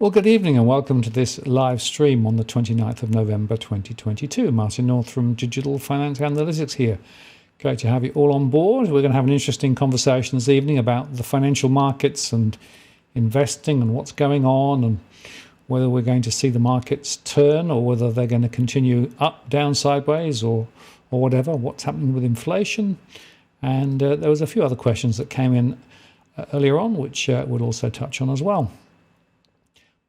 Well, good evening and welcome to this live stream on the 29th of November 2022. Martin North from Digital Finance Analytics here. Great to have you all on board. We're going to have an interesting conversation this evening about the financial markets and investing and what's going on, and whether we're going to see the markets turn or whether they're going to continue up, down, sideways, or whatever, what's happening with inflation. And there was a few other questions that came in earlier on, which we'll also touch on as well.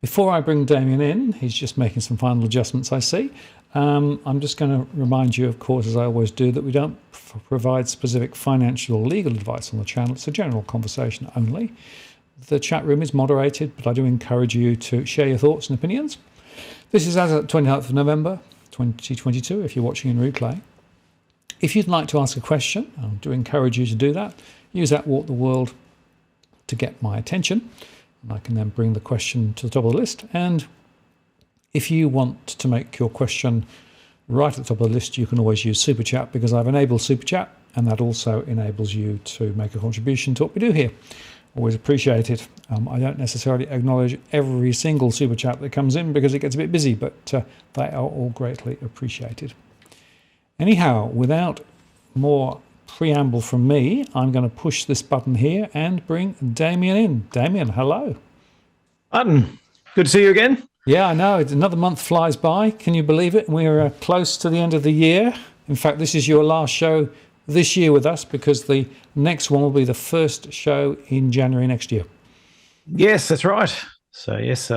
Before I bring Damien in, he's just making some final adjustments, I see. I'm just going to remind you, of course, as I always do, that we don't provide specific financial or legal advice on the channel. It's a general conversation only. The chat room is moderated, but I do encourage you to share your thoughts and opinions. This is as of 29th of November 2022, if you're watching in replay. If you'd like to ask a question, I do encourage you to do that. Use that Walk the World to get my attention. And I can then bring the question to the top of the list. And if you want to make your question right at the top of the list, you can always use Super Chat, because I've enabled Super Chat, and that also enables you to make a contribution to what we do here. Always appreciate it. I don't necessarily acknowledge every single Super Chat that comes in because it gets a bit busy, but they are all greatly appreciated. Anyhow, without more preamble from me, I'm going to push this button here and bring Damien in. Damien, hello. Martin, good to see you again. Yeah, I know. Another month flies by. Can you believe it? We're close to the end of the year. In fact, this is your last show this year with us, because the next one will be the first show in January next year. Yes, that's right. So yes,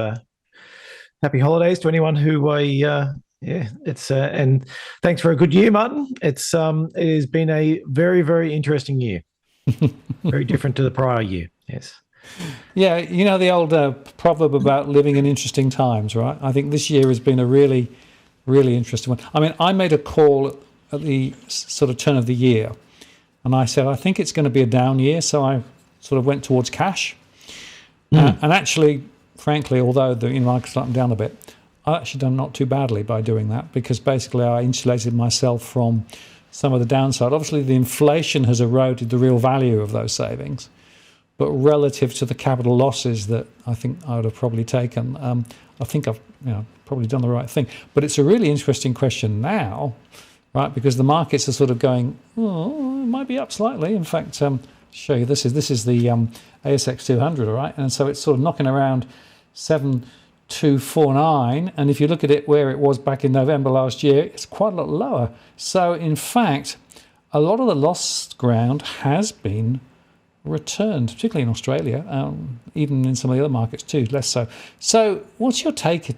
happy holidays to anyone who it's and thanks for a good year, Martin. It has been a very, very interesting year. Very different to the prior year. Yes. Yeah, you know the old proverb about living in interesting times, right? I think this year has been a really, really interesting one. I mean, I made a call at the sort of turn of the year, and I said, I think it's going to be a down year, so I sort of went towards cash. And actually, frankly, although the market's gotten down a bit, I've actually done not too badly by doing that, because basically I insulated myself from some of the downside. Obviously, the inflation has eroded the real value of those savings, but relative to the capital losses that I think I would have probably taken, I think I've probably done the right thing. But it's a really interesting question now, right? Because the markets are sort of going, oh, it might be up slightly. In fact, show you this is the ASX 200, all right? And so it's sort of knocking around 7,249, and if you look at it where it was back in November last year, it's quite a lot lower. So in fact, a lot of the lost ground has been returned, particularly in Australia, even in some of the other markets too, less so. So what's your take?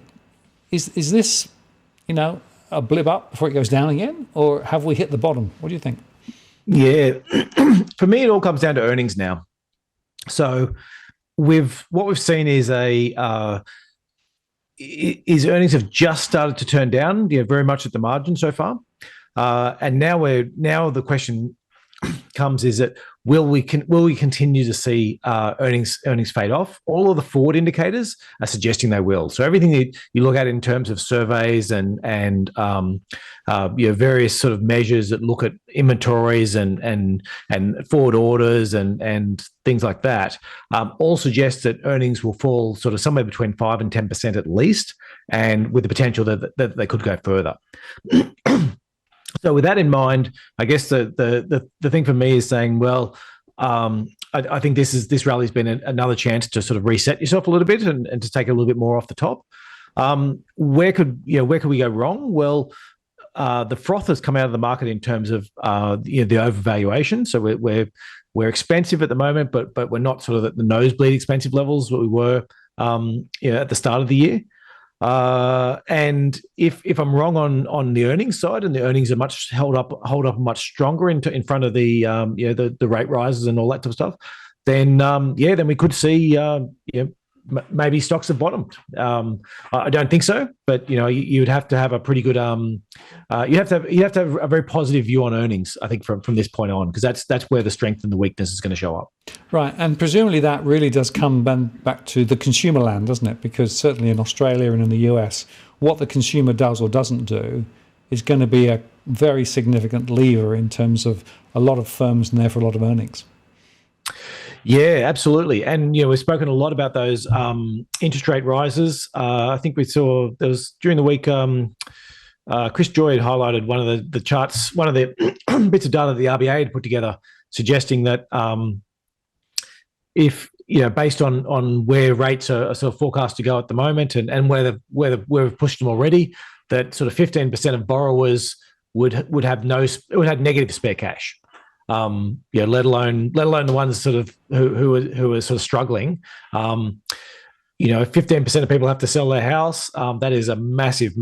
Is this, a blip up before it goes down again, or have we hit the bottom? What do you think? Yeah, for me, it all comes down to earnings now. So what we've seen is earnings have just started to turn down, very much at the margin so far, and now the question comes is that will we continue to see earnings fade off? All of the forward indicators are suggesting they will. So everything that you look at in terms of surveys and various sort of measures that look at inventories and forward orders and things like that, all suggest that earnings will fall sort of somewhere between 5 and 10% at least, and with the potential that they could go further. So with that in mind, I guess the thing for me is saying, well, I think this rally's been another chance to sort of reset yourself a little bit and to take a little bit more off the top. Where could we go wrong? Well, the froth has come out of the market in terms of the overvaluation. So we're expensive at the moment, but we're not sort of at the nosebleed expensive levels that we were at the start of the year. And if I'm wrong on the earnings side, and the earnings are hold up much stronger in front of the rate rises and all that sort of stuff, then we could see maybe stocks have bottomed. I don't think so, but you'd have to have a pretty good you have to have a very positive view on earnings, I think, from this point on, because that's where the strength and the weakness is going to show up. Right, and presumably that really does come back to the consumer land, doesn't it? Because certainly in Australia and in the US, what the consumer does or doesn't do is going to be a very significant lever in terms of a lot of firms and therefore a lot of earnings. Yeah, absolutely. And we've spoken a lot about those interest rate rises. I think we saw there was during the week. Chris Joy had highlighted one of the charts, one of the bits of data that the RBA had put together, suggesting that if based on where rates are sort of forecast to go at the moment, and where we've pushed them already, that sort of 15% of borrowers would have negative spare cash. Let alone the ones sort of who are sort of struggling. 15% of people have to sell their house. That is a massive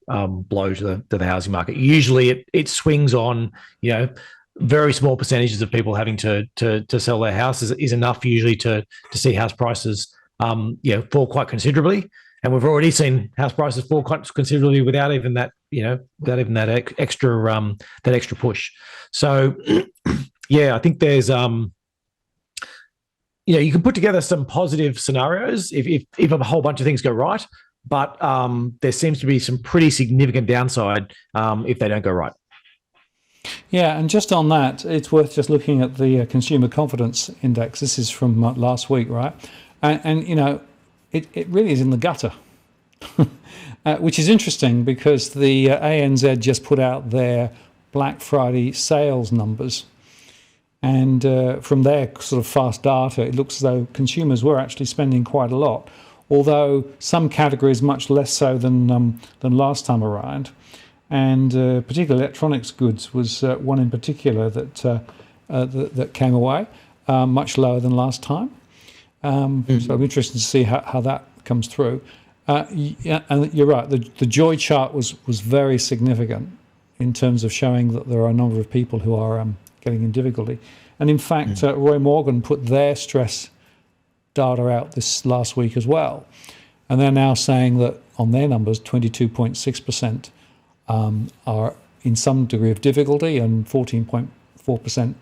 blow to the housing market. Usually, it swings on very small percentages of people having to sell their houses is enough usually to see house prices fall quite considerably. And we've already seen house prices fall quite considerably without even that extra push. So I think there's you can put together some positive scenarios if a whole bunch of things go right, but there seems to be some pretty significant downside if they don't go right. Yeah, and just on that, it's worth just looking at the consumer confidence index. This is from last week, right? And it really is in the gutter, which is interesting because the ANZ just put out their Black Friday sales numbers. And from their sort of fast data, it looks as though consumers were actually spending quite a lot, although some categories much less so than last time around. And particularly electronics goods was one in particular that came away much lower than last time. So I'm interested to see how that comes through. And you're right, the joy chart was very significant in terms of showing that there are a number of people who are getting in difficulty. And in fact, Roy Morgan put their stress data out this last week as well. And they're now saying that on their numbers, 22.6% are in some degree of difficulty, and 14.4%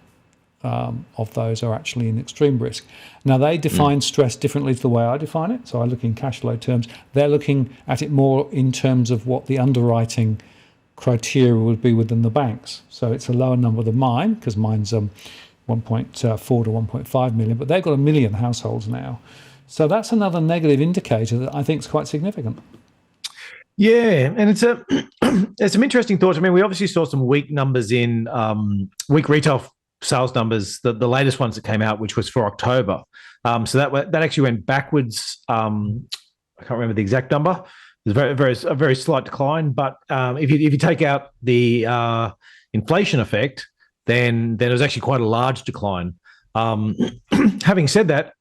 of those are actually in extreme risk. Now, they define stress differently to the way I define it. So I look in cash flow terms. They're looking at it more in terms of what the underwriting criteria would be within the banks. So it's a lower number than mine, because mine's 1.4 to 1.5 million, but they've got 1 million households now. So that's another negative indicator that I think is quite significant. Yeah, and there's some interesting thoughts. I mean, we obviously saw some weak numbers in weak retail sales numbers, the latest ones that came out, which was for October. So that actually went backwards. I can't remember the exact number. There's a very slight decline, but if you take out the inflation effect, then there was actually quite a large decline. Having said that,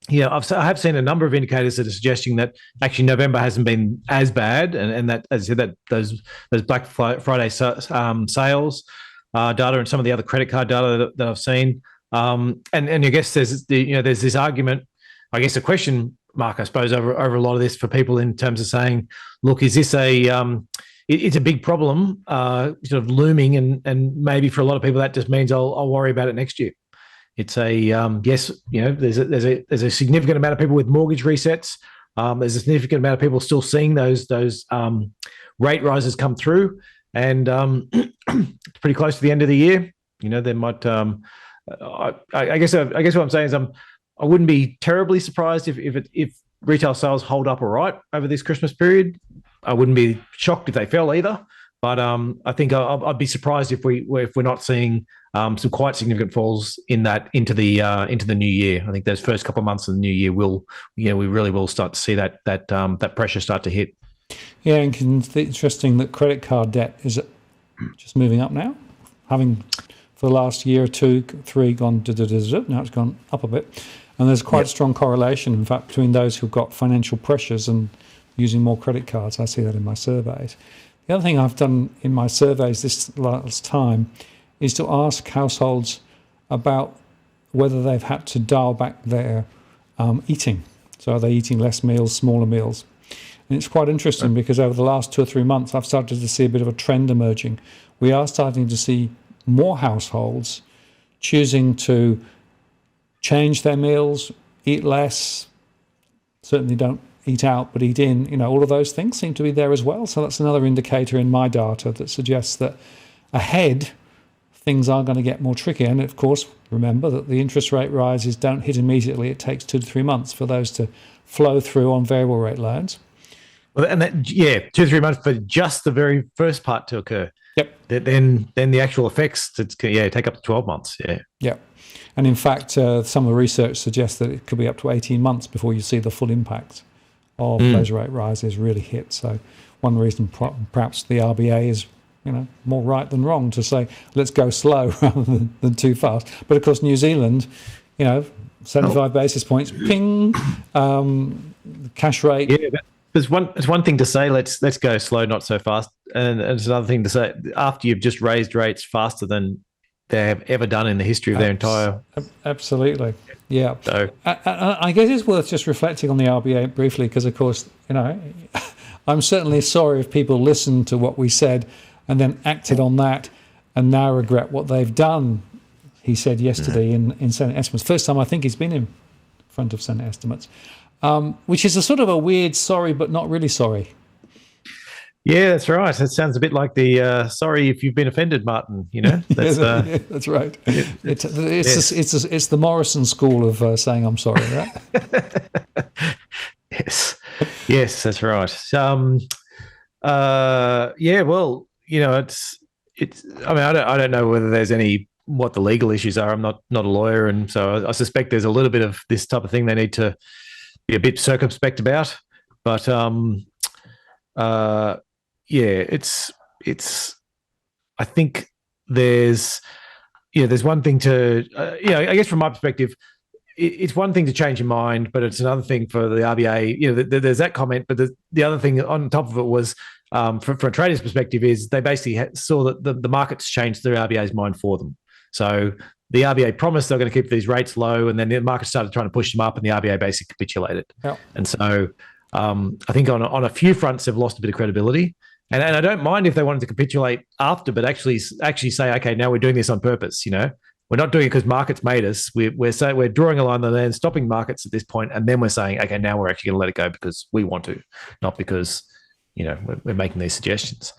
I have seen a number of indicators that are suggesting that actually November hasn't been as bad, and that, as I said, that those Black Friday sales data and some of the other credit card data that I've seen, and I guess there's this argument, I guess a question mark, I suppose, over a lot of this for people in terms of saying, look, is this it's a big problem sort of looming, and maybe for a lot of people that just means I'll worry about it next year. It's yes, there's a significant amount of people with mortgage resets. There's a significant amount of people still seeing those rate rises come through, and it's pretty close to the end of the year. There might. I guess what I'm saying is I wouldn't be terribly surprised if retail sales hold up all right over this Christmas period. I wouldn't be shocked if they fell either. But I think I'd be surprised if we're not seeing some quite significant falls in that into the new year. I think those first couple of months of the new year we really will start to see that pressure start to hit. Yeah, and it's interesting that credit card debt is just moving up now, having for the last year or two, three gone now it's gone up a bit, and there's quite a strong correlation, in fact, between those who've got financial pressures and using more credit cards. I see that in my surveys. The other thing I've done in my surveys this last time is to ask households about whether they've had to dial back their eating. So are they eating less meals, smaller meals? And it's quite interesting because over the last 2 or 3 months, I've started to see a bit of a trend emerging. We are starting to see more households choosing to change their meals, eat less, certainly don't eat out, but eat in, all of those things seem to be there as well. So that's another indicator in my data that suggests that ahead things are going to get more tricky. And of course, remember that the interest rate rises don't hit immediately. It takes 2 to 3 months for those to flow through on variable rate loans. Well, and that, 2 to 3 months for just the very first part to occur. Yep. Then the actual effects, take up to 12 months. Yeah. Yep. And in fact, some of the research suggests that it could be up to 18 months before you see the full impact of those rate rises really hit. So one reason perhaps the RBA is more right than wrong to say let's go slow rather than too fast. But of course, New Zealand, 75 basis points, ping, cash rate. Yeah, it's one thing to say let's go slow, not so fast, and it's another thing to say after you've just raised rates faster than they have ever done in the history of their entire. Absolutely, yeah. So I guess it's worth just reflecting on the RBA briefly because, of course, I'm certainly sorry if people listened to what we said and then acted on that and now regret what they've done. He said yesterday in Senate estimates. First time I think he's been in front of Senate estimates, which is a sort of a weird sorry but not really sorry. Yeah, that's right. It sounds a bit like the sorry if you've been offended, Martin. That's that's right. It's the Morrison school of saying I'm sorry, right? Yes, that's right. Well, it's. I mean, I don't know whether there's what the legal issues are. I'm not a lawyer, and so I suspect there's a little bit of this type of thing they need to be a bit circumspect about. But it's. I think there's one thing to I guess from my perspective, it's one thing to change your mind, but it's another thing for the RBA. There's that comment, but the other thing on top of it was from a trader's perspective is they basically saw that the markets changed the RBA's mind for them. So the RBA promised they're going to keep these rates low, and then the market started trying to push them up, and the RBA basically capitulated. Yep. And so I think on a few fronts they've lost a bit of credibility. And I don't mind if they wanted to capitulate after, but actually say, okay, now we're doing this on purpose. We're not doing it because markets made us. We're drawing a line on the land, stopping markets at this point, and then we're saying, okay, now we're actually going to let it go because we want to, not because we're making these suggestions.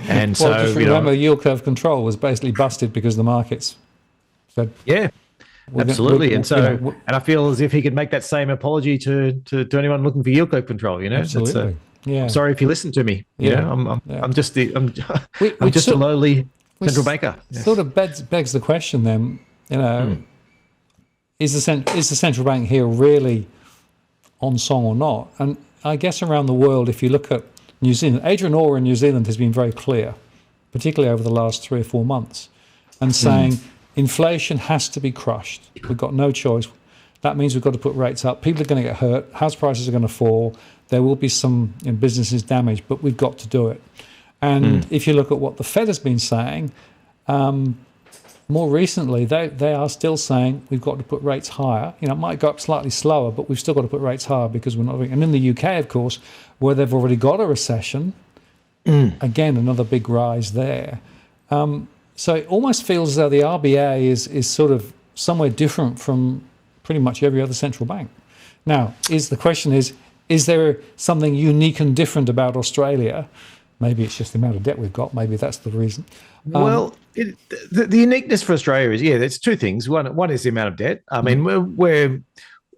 And well, just remember, yield curve control was basically busted because the markets said, yeah, absolutely. And I feel as if he could make that same apology to anyone looking for yield curve control. Absolutely. I'm sorry if you listen to me. I'm just a lowly central banker. Sort of begs the question then. Is the central bank here really on song or not? And I guess around the world, if you look at New Zealand, Adrian Orr in New Zealand has been very clear, particularly over the last 3 or 4 months, and saying inflation has to be crushed. We've got no choice. That means we've got to put rates up. People are going to get hurt. House prices are going to fall. There will be some businesses damaged, but we've got to do it. And if you look at what the Fed has been saying, more recently, they are still saying we've got to put rates higher. It might go up slightly slower, but we've still got to put rates higher because we're not. And in the UK, of course, where they've already got a recession, again, another big rise there. So it almost feels as though the RBA is sort of somewhere different from pretty much every other central bank. Now, the question is there something unique and different about Australia? Maybe it's just the amount of debt we've got. Maybe that's the reason. The uniqueness for Australia is there's two things. One is the amount of debt. I mean, we're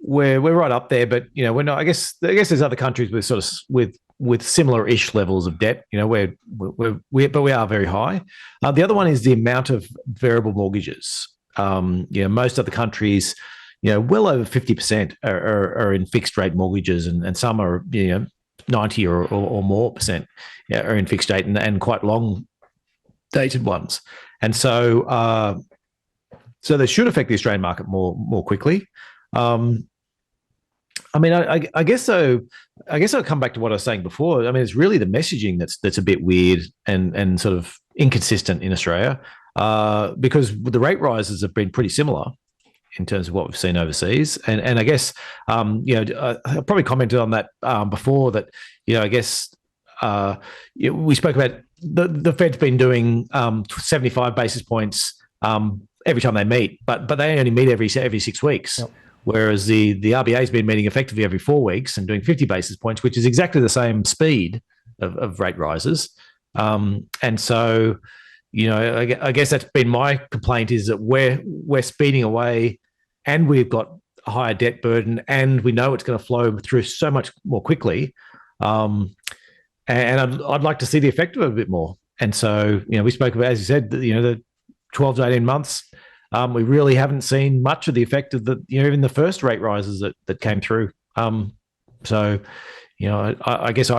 right up there, but we're not. I guess there's other countries with sort of with similar-ish levels of debt. But we are very high. The other one is the amount of variable mortgages. Most other countries, well over 50% are in fixed rate mortgages, and some are 90 or more percent are in fixed rate and quite long dated ones. And so they should affect the Australian market more quickly. I guess so. I guess I'll come back to what I was saying before. I mean, it's really the messaging that's a bit weird and sort of inconsistent in Australia, because the rate rises have been pretty similar in terms of what we've seen overseas. And I guess, I probably commented on that before that, I guess we spoke about the Fed's been doing 75 basis points every time they meet, but they only meet every 6 weeks. Yep. Whereas the RBA has been meeting effectively every 4 weeks and doing 50 basis points, which is exactly the same speed of rate rises. And so, I guess that's been my complaint, is that we're speeding away, and we've got a higher debt burden, and we know it's going to flow through so much more quickly. And I'd like to see the effect of it a bit more. And so, we spoke about, as you said, the 12 to 18 months. We really haven't seen much of the effect of even the first rate rises that came through. So, I guess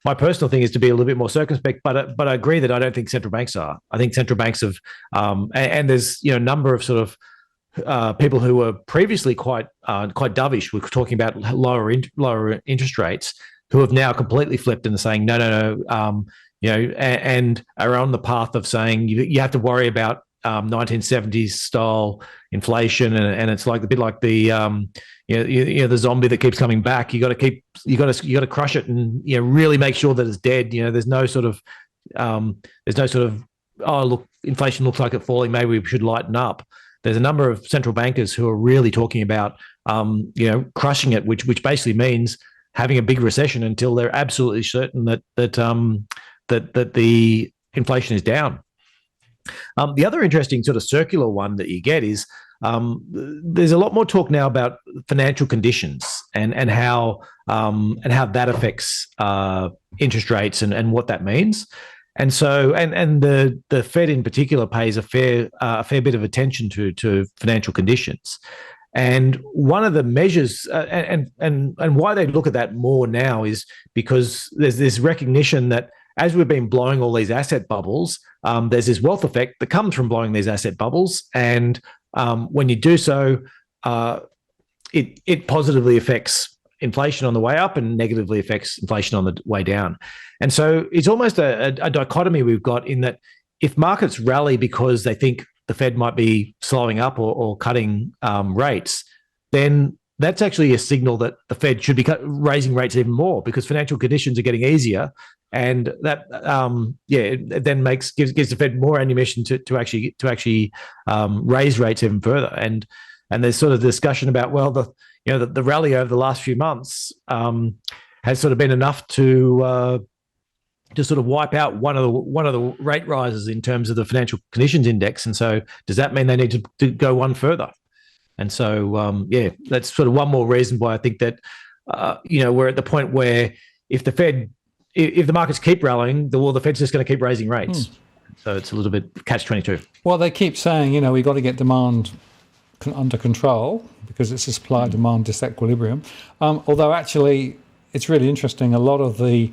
my personal thing is to be a little bit more circumspect, but I agree that I don't think central banks are. I think central banks have, and there's a number of sort of people who were previously quite dovish. We're talking about lower interest rates, who have now completely flipped and saying no, and are on the path of saying you have to worry about 1970s style inflation, and it's like a bit like the the zombie that keeps coming back. You got to crush it and really make sure that it's dead. There's no sort of oh, look, inflation looks like it's falling, maybe we should lighten up. There's a number of central bankers who are really talking about crushing it, which basically means having a big recession until they're absolutely certain that the inflation is down. The other interesting sort of circular one that you get is there's a lot more talk now about financial conditions and how that affects interest rates and what that means. And so, and the Fed in particular pays a fair bit of attention to financial conditions. And one of the measures, and why they look at that more now, is because there's this recognition that as we've been blowing all these asset bubbles, there's this wealth effect that comes from blowing these asset bubbles. And when you do so, it positively affects inflation on the way up and negatively affects inflation on the way down. And so it's almost a dichotomy we've got, in that if markets rally because they think the Fed might be slowing up or cutting rates, then that's actually a signal that the Fed should be raising rates even more, because financial conditions are getting easier, and that it then gives the Fed more ammunition to actually raise rates even further. And there's sort of discussion about, well, the rally over the last few months has sort of been enough to sort of wipe out one of the rate rises in terms of the financial conditions index. And so does that mean they need to go one further? And so, that's sort of one more reason why I think that, we're at the point where if the markets keep rallying, the Fed's just going to keep raising rates. So it's a little bit catch-22. Well, they keep saying, we've got to get demand under control because it's a supply-demand disequilibrium. Although actually, it's really interesting. A lot of the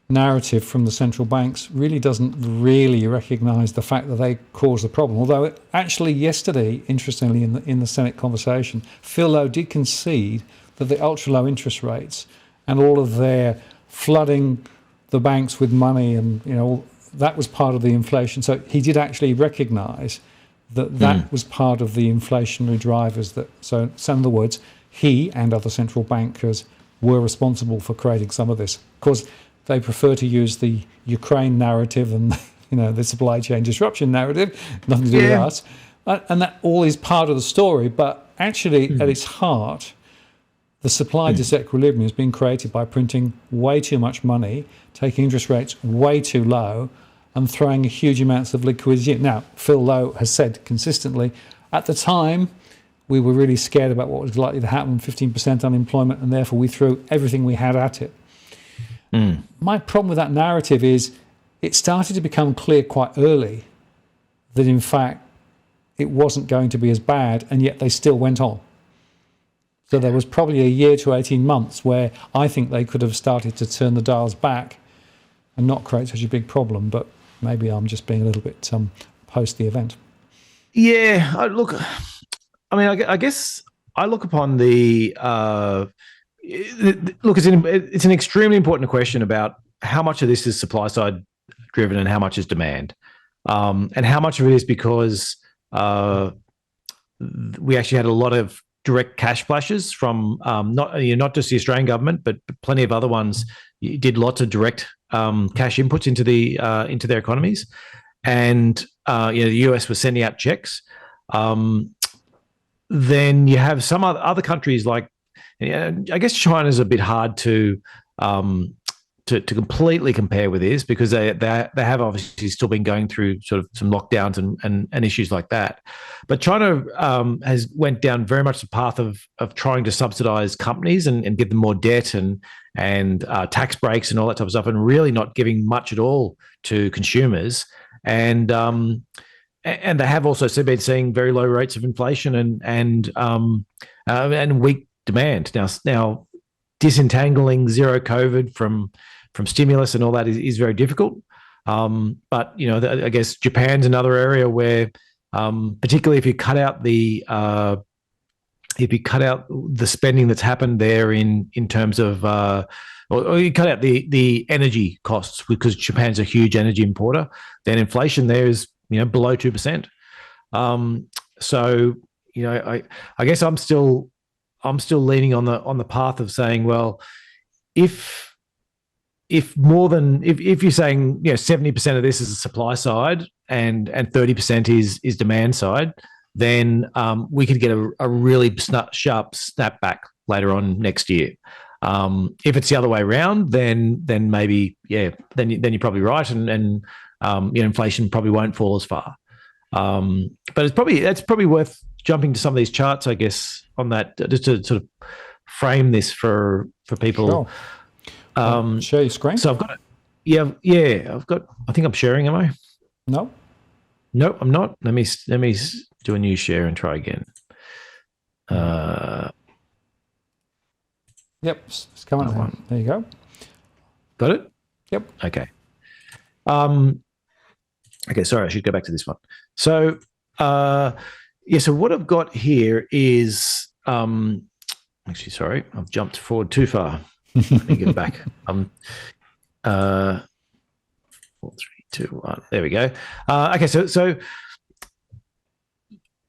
narrative from the central banks really doesn't really recognise the fact that they caused the problem. Although actually yesterday, interestingly, in the Senate conversation, Phil Lowe did concede that the ultra-low interest rates and all of their flooding the banks with money and that was part of the inflation. So he did actually recognise that was part of the inflationary drivers. So in other words, he and other central bankers were responsible for creating some of this. Of course, they prefer to use the Ukraine narrative and the supply chain disruption narrative, nothing to do with us, and that all is part of the story. But actually, at its heart, the supply disequilibrium has been created by printing way too much money, taking interest rates way too low, and throwing huge amounts of liquidity in. Now, Phil Lowe has said consistently, at the time, we were really scared about what was likely to happen, 15% unemployment, and therefore we threw everything we had at it. My problem with that narrative is it started to become clear quite early that, in fact, it wasn't going to be as bad, and yet they still went on. So there was probably a year to 18 months where I think they could have started to turn the dials back and not create such a big problem, but maybe I'm just being a little bit post the event. Yeah, I guess I look upon it's an extremely important question about how much of this is supply side driven and how much is demand, and how much of it is because we actually had a lot of direct cash flushes from not just the Australian government, but plenty of other ones did lots of direct cash inputs into their economies, and the US was sending out checks. Then you have some other countries like, I guess China's a bit hard to to completely compare with this, because they have obviously still been going through sort of some lockdowns and issues like that. But China has went down very much the path of trying to subsidize companies and give them more debt and tax breaks and all that type of stuff, and really not giving much at all to consumers. And they have also been seeing very low rates of inflation and weak demand. Now disentangling zero COVID from stimulus and all that is very difficult. But I guess Japan's another area where, particularly if you cut out the spending that's happened there in terms of, or you cut out the energy costs, because Japan's a huge energy importer, then inflation there is below 2%. So I guess I'm still leaning on the path of saying, well, if you're saying 70% of this is the supply side and 30% is demand side, then we could get a really sharp snapback later on next year. If it's the other way around, then maybe then you're probably right, and inflation probably won't fall as far. But it's probably worth jumping to some of these charts, I guess, on that, just to sort of frame this for people. Sure. Share your screen. So I've got it. Yeah. I think I'm sharing. Am I? No, I'm not. Let me do a new share and try again. Yep, it's coming on. There you go. Got it? Yep. Okay. Okay, sorry, I should go back to this one. So, so what I've got here is, actually, sorry, I've jumped forward too far. Let me get back. 4, 3, 2, 1. There we go. Okay, so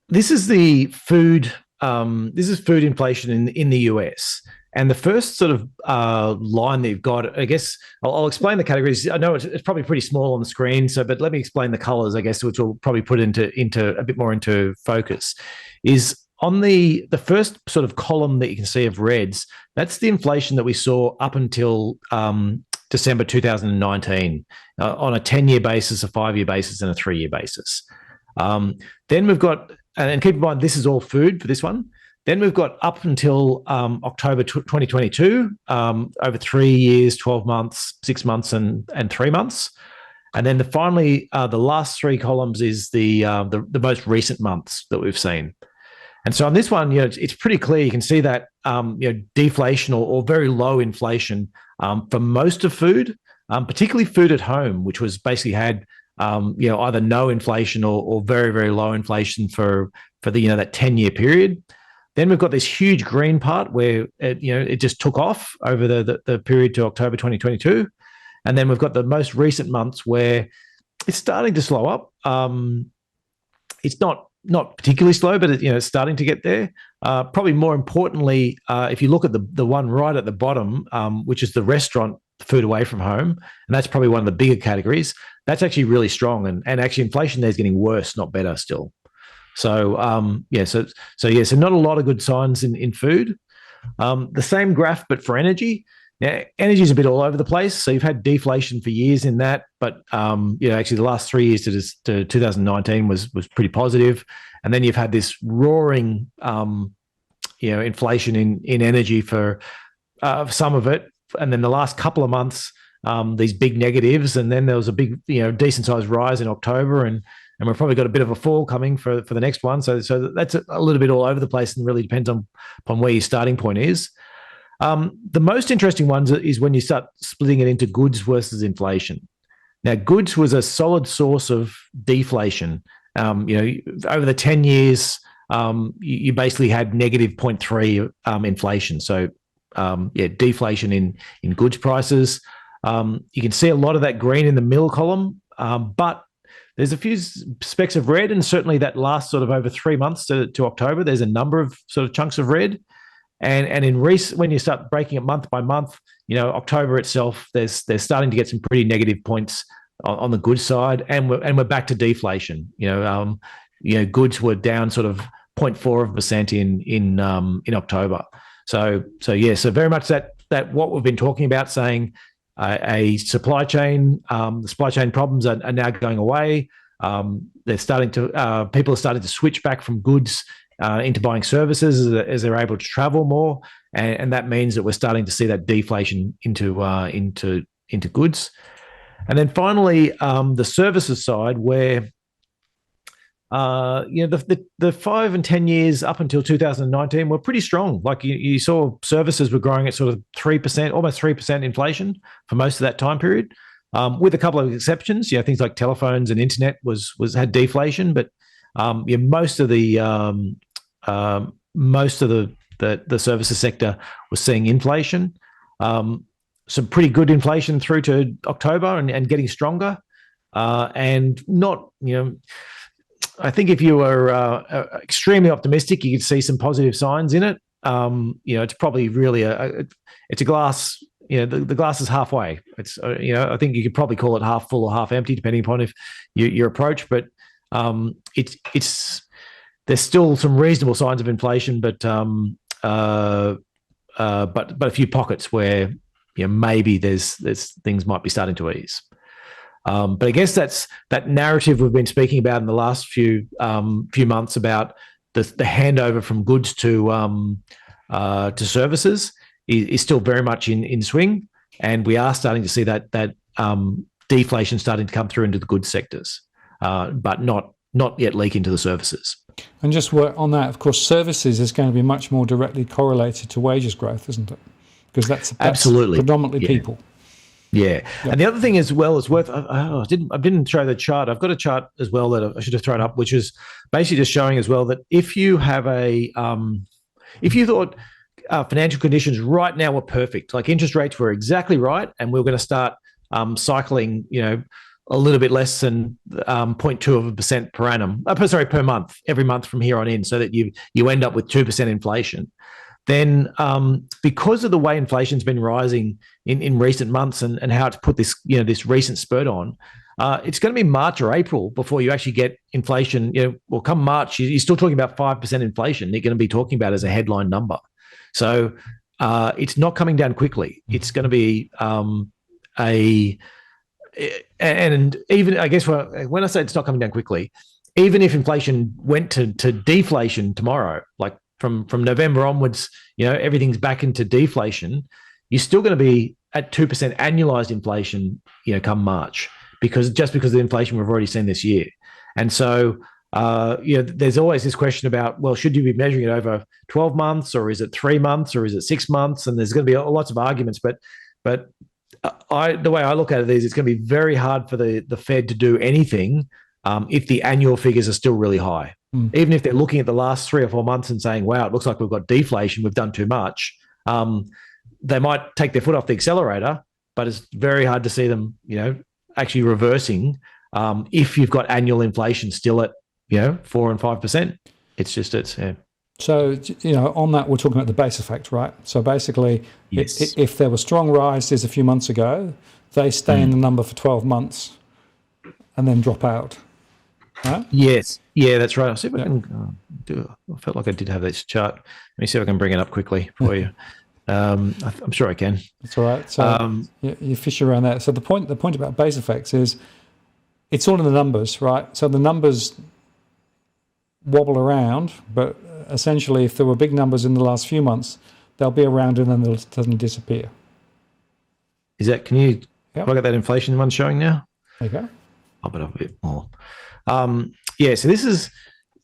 this is the food. This is food inflation in the US. And the first sort of line that you've got, I guess, I'll explain the categories. I know it's probably pretty small on the screen, but let me explain the colors, I guess, which will probably put it into a bit more into focus. Is on the first sort of column that you can see of reds, that's the inflation that we saw up until December 2019 on a 10-year basis, a 5-year basis, and a 3-year basis. Then we've got, and keep in mind, this is all food for this one. Then we've got up until October 2022, over 3 years, 12 months, 6 months, and 3 months. And then finally, the last 3 columns is the most recent months that we've seen. And so on this one, it's pretty clear. You can see that deflation or very low inflation for most of food, particularly food at home, which was basically had either no inflation or very, very low inflation for the that 10-year period. Then we've got this huge green part where it just took off over the period to October 2022. And then we've got the most recent months where it's starting to slow up. It's not particularly slow, but it's starting to get there. Probably more importantly, if you look at the one right at the bottom, which is the restaurant food away from home, and that's probably one of the bigger categories, that's actually really strong. And actually inflation there is getting worse, not better still. So so not a lot of good signs in food. The same graph, but for energy. Now, energy is a bit all over the place. So you've had deflation for years in that, but actually the last 3 years to 2019 was pretty positive, and then you've had this roaring inflation in energy for some of it, and then the last couple of months these big negatives, and then there was a big decent sized rise in October, and we've probably got a bit of a fall coming for the next one. So that's a little bit all over the place, and really depends upon where your starting point is. The most interesting ones is when you start splitting it into goods versus inflation. Now, goods was a solid source of deflation. Over the 10 years, you basically had negative 0.3 inflation. So, deflation in goods prices. You can see a lot of that green in the middle column, but there's a few specks of red, and certainly that last sort of over 3 months to October, there's a number of sort of chunks of red. And in when you start breaking it month by month, October itself, there's starting to get some pretty negative points on the goods side, and we're back to deflation. Goods were down sort of 0.4% in October. So very much that what we've been talking about, saying a supply chain. The supply chain problems are now going away. They're starting to people are starting to switch back from goods into buying services as they're able to travel more, and that means that we're starting to see that deflation into goods. And then finally, the services side, where the 5 and 10 years up until 2019 were pretty strong. Like you saw services were growing at sort of 3%, almost 3% inflation for most of that time period, with a couple of exceptions. Things like telephones and internet had deflation, but most of the services sector was seeing inflation. Some pretty good inflation through to October and getting stronger, and not I think if you were extremely optimistic, you could see some positive signs in it. It's probably really it's a glass. The glass is halfway. It's I think you could probably call it half full or half empty, depending upon if your approach. But there's still some reasonable signs of inflation, but a few pockets where maybe there's things might be starting to ease. But I guess that's that narrative we've been speaking about in the last few months about the handover from goods to services is still very much in swing, and we are starting to see that deflation starting to come through into the goods sectors, but not yet leak into the services. And just work on that, of course, services is going to be much more directly correlated to wages growth, isn't it? Because that's absolutely predominantly people. Yeah. And the other thing as well is worth, I didn't show the chart. I've got a chart as well that I should have thrown up, which is basically just showing as well that if you have if you thought financial conditions right now were perfect, like interest rates were exactly right, and we were going to start cycling, a little bit less than 0.2% per annum, per month, every month from here on in, so that you end up with 2% inflation. Then because of the way inflation's been rising in recent months and how it's put this recent spurt on, it's going to be March or April before you actually get inflation. Well, come March, you're still talking about 5% inflation. You're going to be talking about as a headline number. So it's not coming down quickly. It's going to be and even, I guess, when I say it's not coming down quickly, even if inflation went to deflation tomorrow, like from November onwards, everything's back into deflation, you're still going to be at 2% annualized inflation, come March, because of the inflation we've already seen this year. And so, there's always this question about, well, should you be measuring it over 12 months, or is it 3 months, or is it 6 months? And there's going to be lots of arguments, but the way I look at it is it's going to be very hard for the Fed to do anything if the annual figures are still really high. Even if they're looking at the last 3 or 4 months and saying, wow, it looks like we've got deflation, we've done too much, they might take their foot off the accelerator, but it's very hard to see them, actually reversing if you've got annual inflation still at, 4 and 5%. Yeah. So, on that, we're talking about the base effect, right? So basically, yes. If there were strong rises a few months ago, they stay in the number for 12 months and then drop out. Right? Yes. Yeah, that's right. I'll see if I can do it. I felt like I did have this chart. Let me see if I can bring it up quickly for you. I'm sure I can. That's all right. So you fish around that. So the point about base effects is it's all in the numbers, right? So the numbers wobble around, but essentially if there were big numbers in the last few months, they'll be around and then they'll suddenly disappear. Is that, have I got that inflation one showing now? There you go. I'll put up a bit more. So this is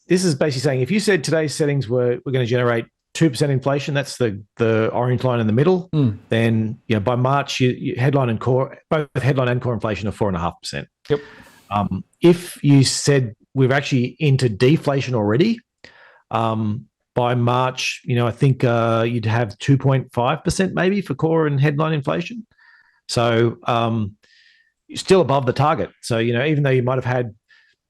basically saying if you said today's settings we're going to generate 2% inflation, that's the orange line in the middle, then by March, headline and core, both headline and core inflation are 4.5%. Yep. If you said we're actually into deflation already, by March, I think you'd have 2.5% maybe for core and headline inflation. So you're still above the target. So, even though you might have had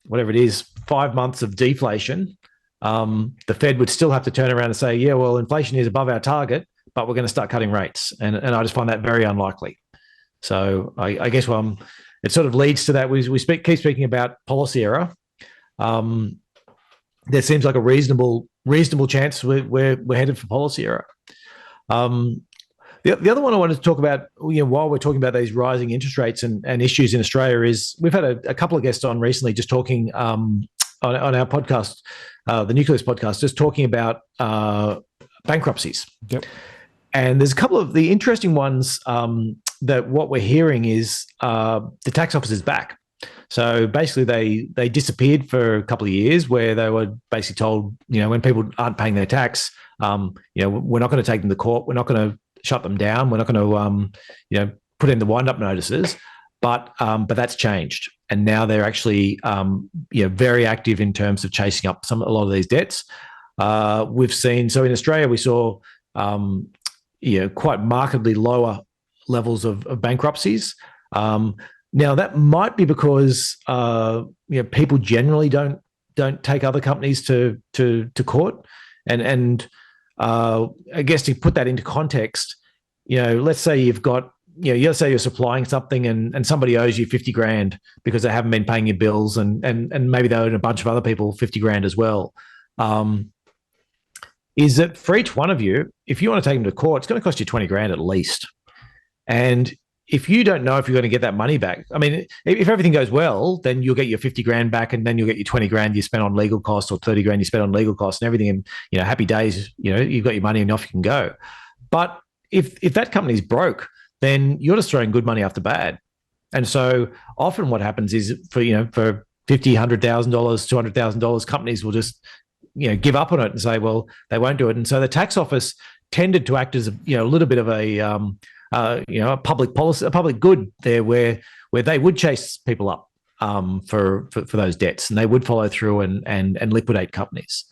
whatever it is, 5 months of deflation, the Fed would still have to turn around and say, yeah, well, inflation is above our target, but we're going to start cutting rates. And I just find that very unlikely. So I guess it sort of leads to that. We keep speaking about policy error. There seems like a reasonable chance we're headed for policy error. The other one I wanted to talk about, while we're talking about these rising interest rates and issues in Australia, is we've had a couple of guests on recently just talking on our podcast, the Nucleus podcast, just talking about bankruptcies. Yep. And there's a couple of the interesting ones that what we're hearing is the tax office is back. So basically they disappeared for a couple of years, where they were basically told, when people aren't paying their tax, we're not going to take them to court. We're not going to shut them down. We're not going to, put in the wind-up notices. But that's changed, and now they're actually, very active in terms of chasing up a lot of these debts. We've seen, so in Australia we saw, quite markedly lower levels of bankruptcies. Now that might be because people generally don't take other companies to court, and I guess to put that into context, let's say you've got, let's say you're supplying something and somebody owes you 50 grand because they haven't been paying your bills, and maybe they owe a bunch of other people 50 grand as well. Is that for each one of you, if you want to take them to court, it's going to cost you 20 grand at least. And if you don't know if you're going to get that money back, I mean, if everything goes well, then you'll get your 50 grand back, and then you'll get your 20 grand you spent on legal costs, or 30 grand you spent on legal costs and everything. And, happy days, you've got your money and off you can go. But if that company's broke, then you're just throwing good money after bad. And so often what happens is for $50,000, $100,000, $200,000, companies will just, give up on it and say, well, they won't do it. And so the tax office tended to act as a little bit of a public policy, a public good there, where they would chase people up for those debts, and they would follow through and liquidate companies.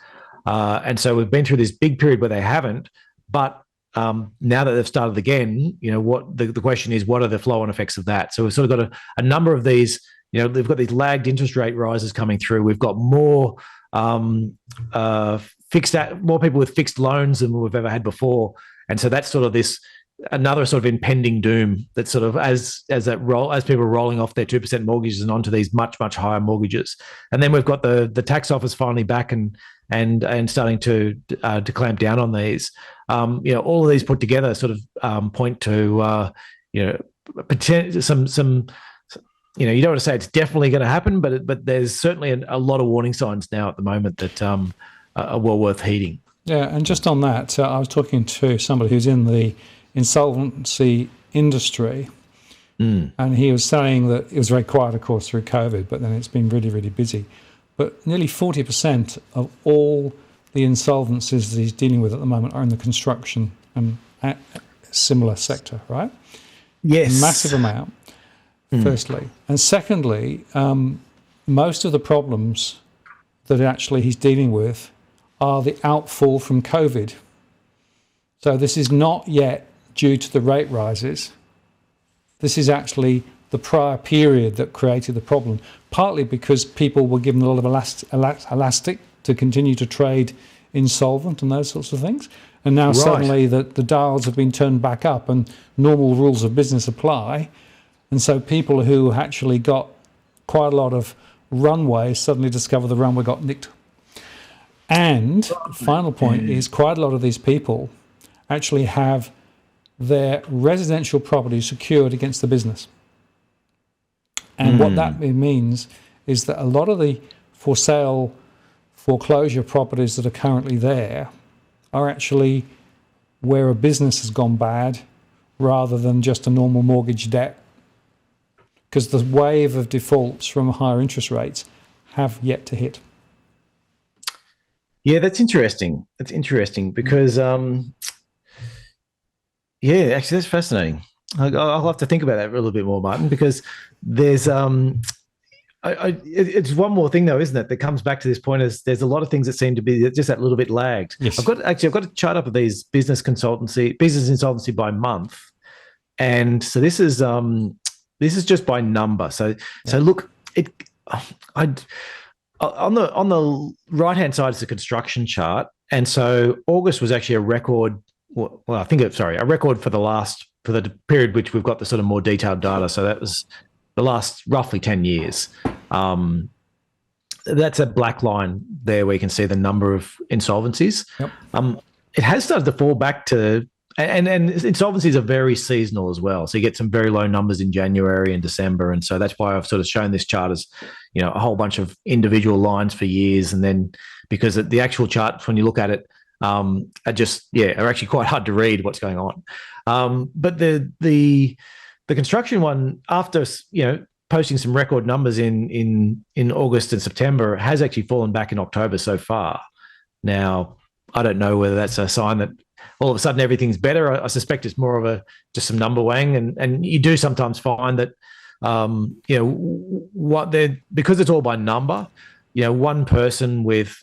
And so we've been through this big period where they haven't, but now that they've started again, what the question is, what are the flow-on effects of that? So we've sort of got a number of these, they've got these lagged interest rate rises coming through. We've got more more people with fixed loans than we've ever had before. And so that's sort of another sort of impending doom that sort of as people are rolling off their 2% mortgages and onto these much, much higher mortgages. And then we've got the tax office finally back and starting to clamp down on these. All of these put together sort of point to some you don't want to say it's definitely going to happen, but there's certainly a lot of warning signs now at the moment that are well worth heeding. Yeah, and just on that, I was talking to somebody who's in the insolvency industry, and he was saying that it was very quiet, of course, through COVID, but then it's been really, really busy. But nearly 40% of all the insolvencies that he's dealing with at the moment are in the construction and similar sector, right? Yes. Massive amount, firstly. And secondly, most of the problems that actually he's dealing with are the outfall from COVID. So this is not yet due to the rate rises. This is actually the prior period that created the problem, partly because people were given a lot of elastic to continue to trade insolvent and those sorts of things. And now suddenly the dials have been turned back up and normal rules of business apply. And so people who actually got quite a lot of runway suddenly discover the runway got nicked. And final point is quite a lot of these people actually have their residential property secured against the business. And what that means is that a lot of the for sale foreclosure properties that are currently there are actually where a business has gone bad rather than just a normal mortgage debt, because the wave of defaults from higher interest rates have yet to hit. Yeah, that's interesting. That's interesting because, actually, that's fascinating. I'll have to think about that a little bit more, Martin, because there's it's one more thing though, isn't it? That comes back to this point is there's a lot of things that seem to be just that little bit lagged. Yes. I've got a chart up of these business insolvency by month, and so this is just by number. So look, on the right hand side is the construction chart, and so August was actually a record. Well, a record for the period which we've got the sort of more detailed data. So that was the last roughly 10 years. That's a black line there where you can see the number of insolvencies. Yep. It has started to fall back to and insolvencies are very seasonal as well. So you get some very low numbers in January and December, and so that's why I've sort of shown this chart as, a whole bunch of individual lines for years, and then because the actual charts, when you look at it, are actually quite hard to read what's going on. But the construction one, after posting some record numbers in August and September, has actually fallen back in October so far. Now, I don't know whether that's a sign that all of a sudden everything's better. I suspect it's more of just some number wang, and you do sometimes find that because it's all by number. One person with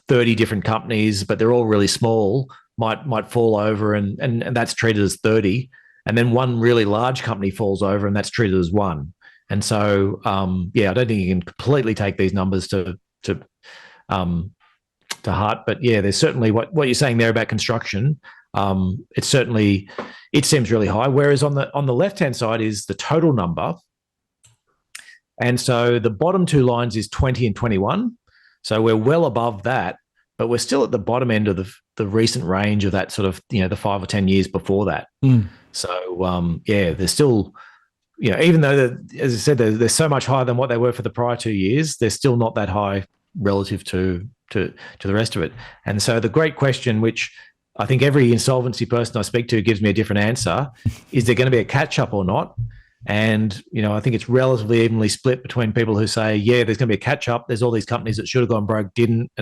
30 different companies, but they're all really small, might fall over, and that's treated as 30, and then one really large company falls over, and that's treated as 1. And so I don't think you can completely take these numbers to heart, but there's certainly what you're saying there about construction. It seems really high. Whereas on the left hand side is the total number, and so the bottom two lines is 20 and 21. So we're well above that, but we're still at the bottom end of the recent range of that sort of the 5 or 10 years before that. So there's still even though as I said they're so much higher than what they were for the prior 2 years, they're still not that high relative to the rest of it. And so the great question, which I think every insolvency person I speak to gives me a different answer, is there going to be a catch up or not? And I think it's relatively evenly split between people who say, there's going to be a catch up. There's all these companies that should have gone broke, didn't,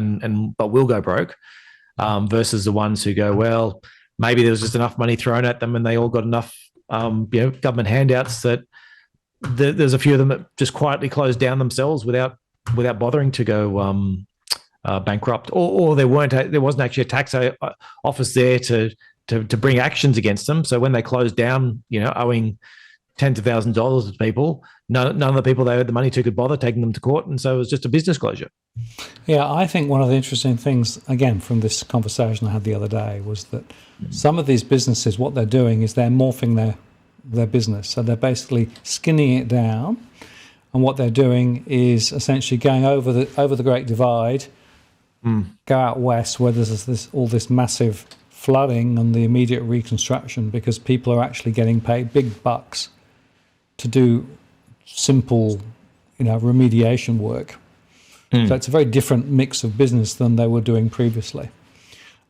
but will go broke, versus the ones who go, well, maybe there was just enough money thrown at them and they all got enough government handouts that there's a few of them that just quietly closed down themselves without bothering to go bankrupt, or there wasn't actually a tax office there to bring actions against them. So when they closed down, owing tens of thousands of dollars to people, none of the people they owed the money to could bother taking them to court, and so it was just a business closure. Yeah, I think one of the interesting things, again, from this conversation I had the other day, was that some of these businesses, what they're doing is they're morphing their business. So they're basically skinning it down, and what they're doing is essentially going over the Great Divide, go out west where there's all this massive flooding and the immediate reconstruction, because people are actually getting paid big bucks to do simple, remediation work. So it's a very different mix of business than they were doing previously.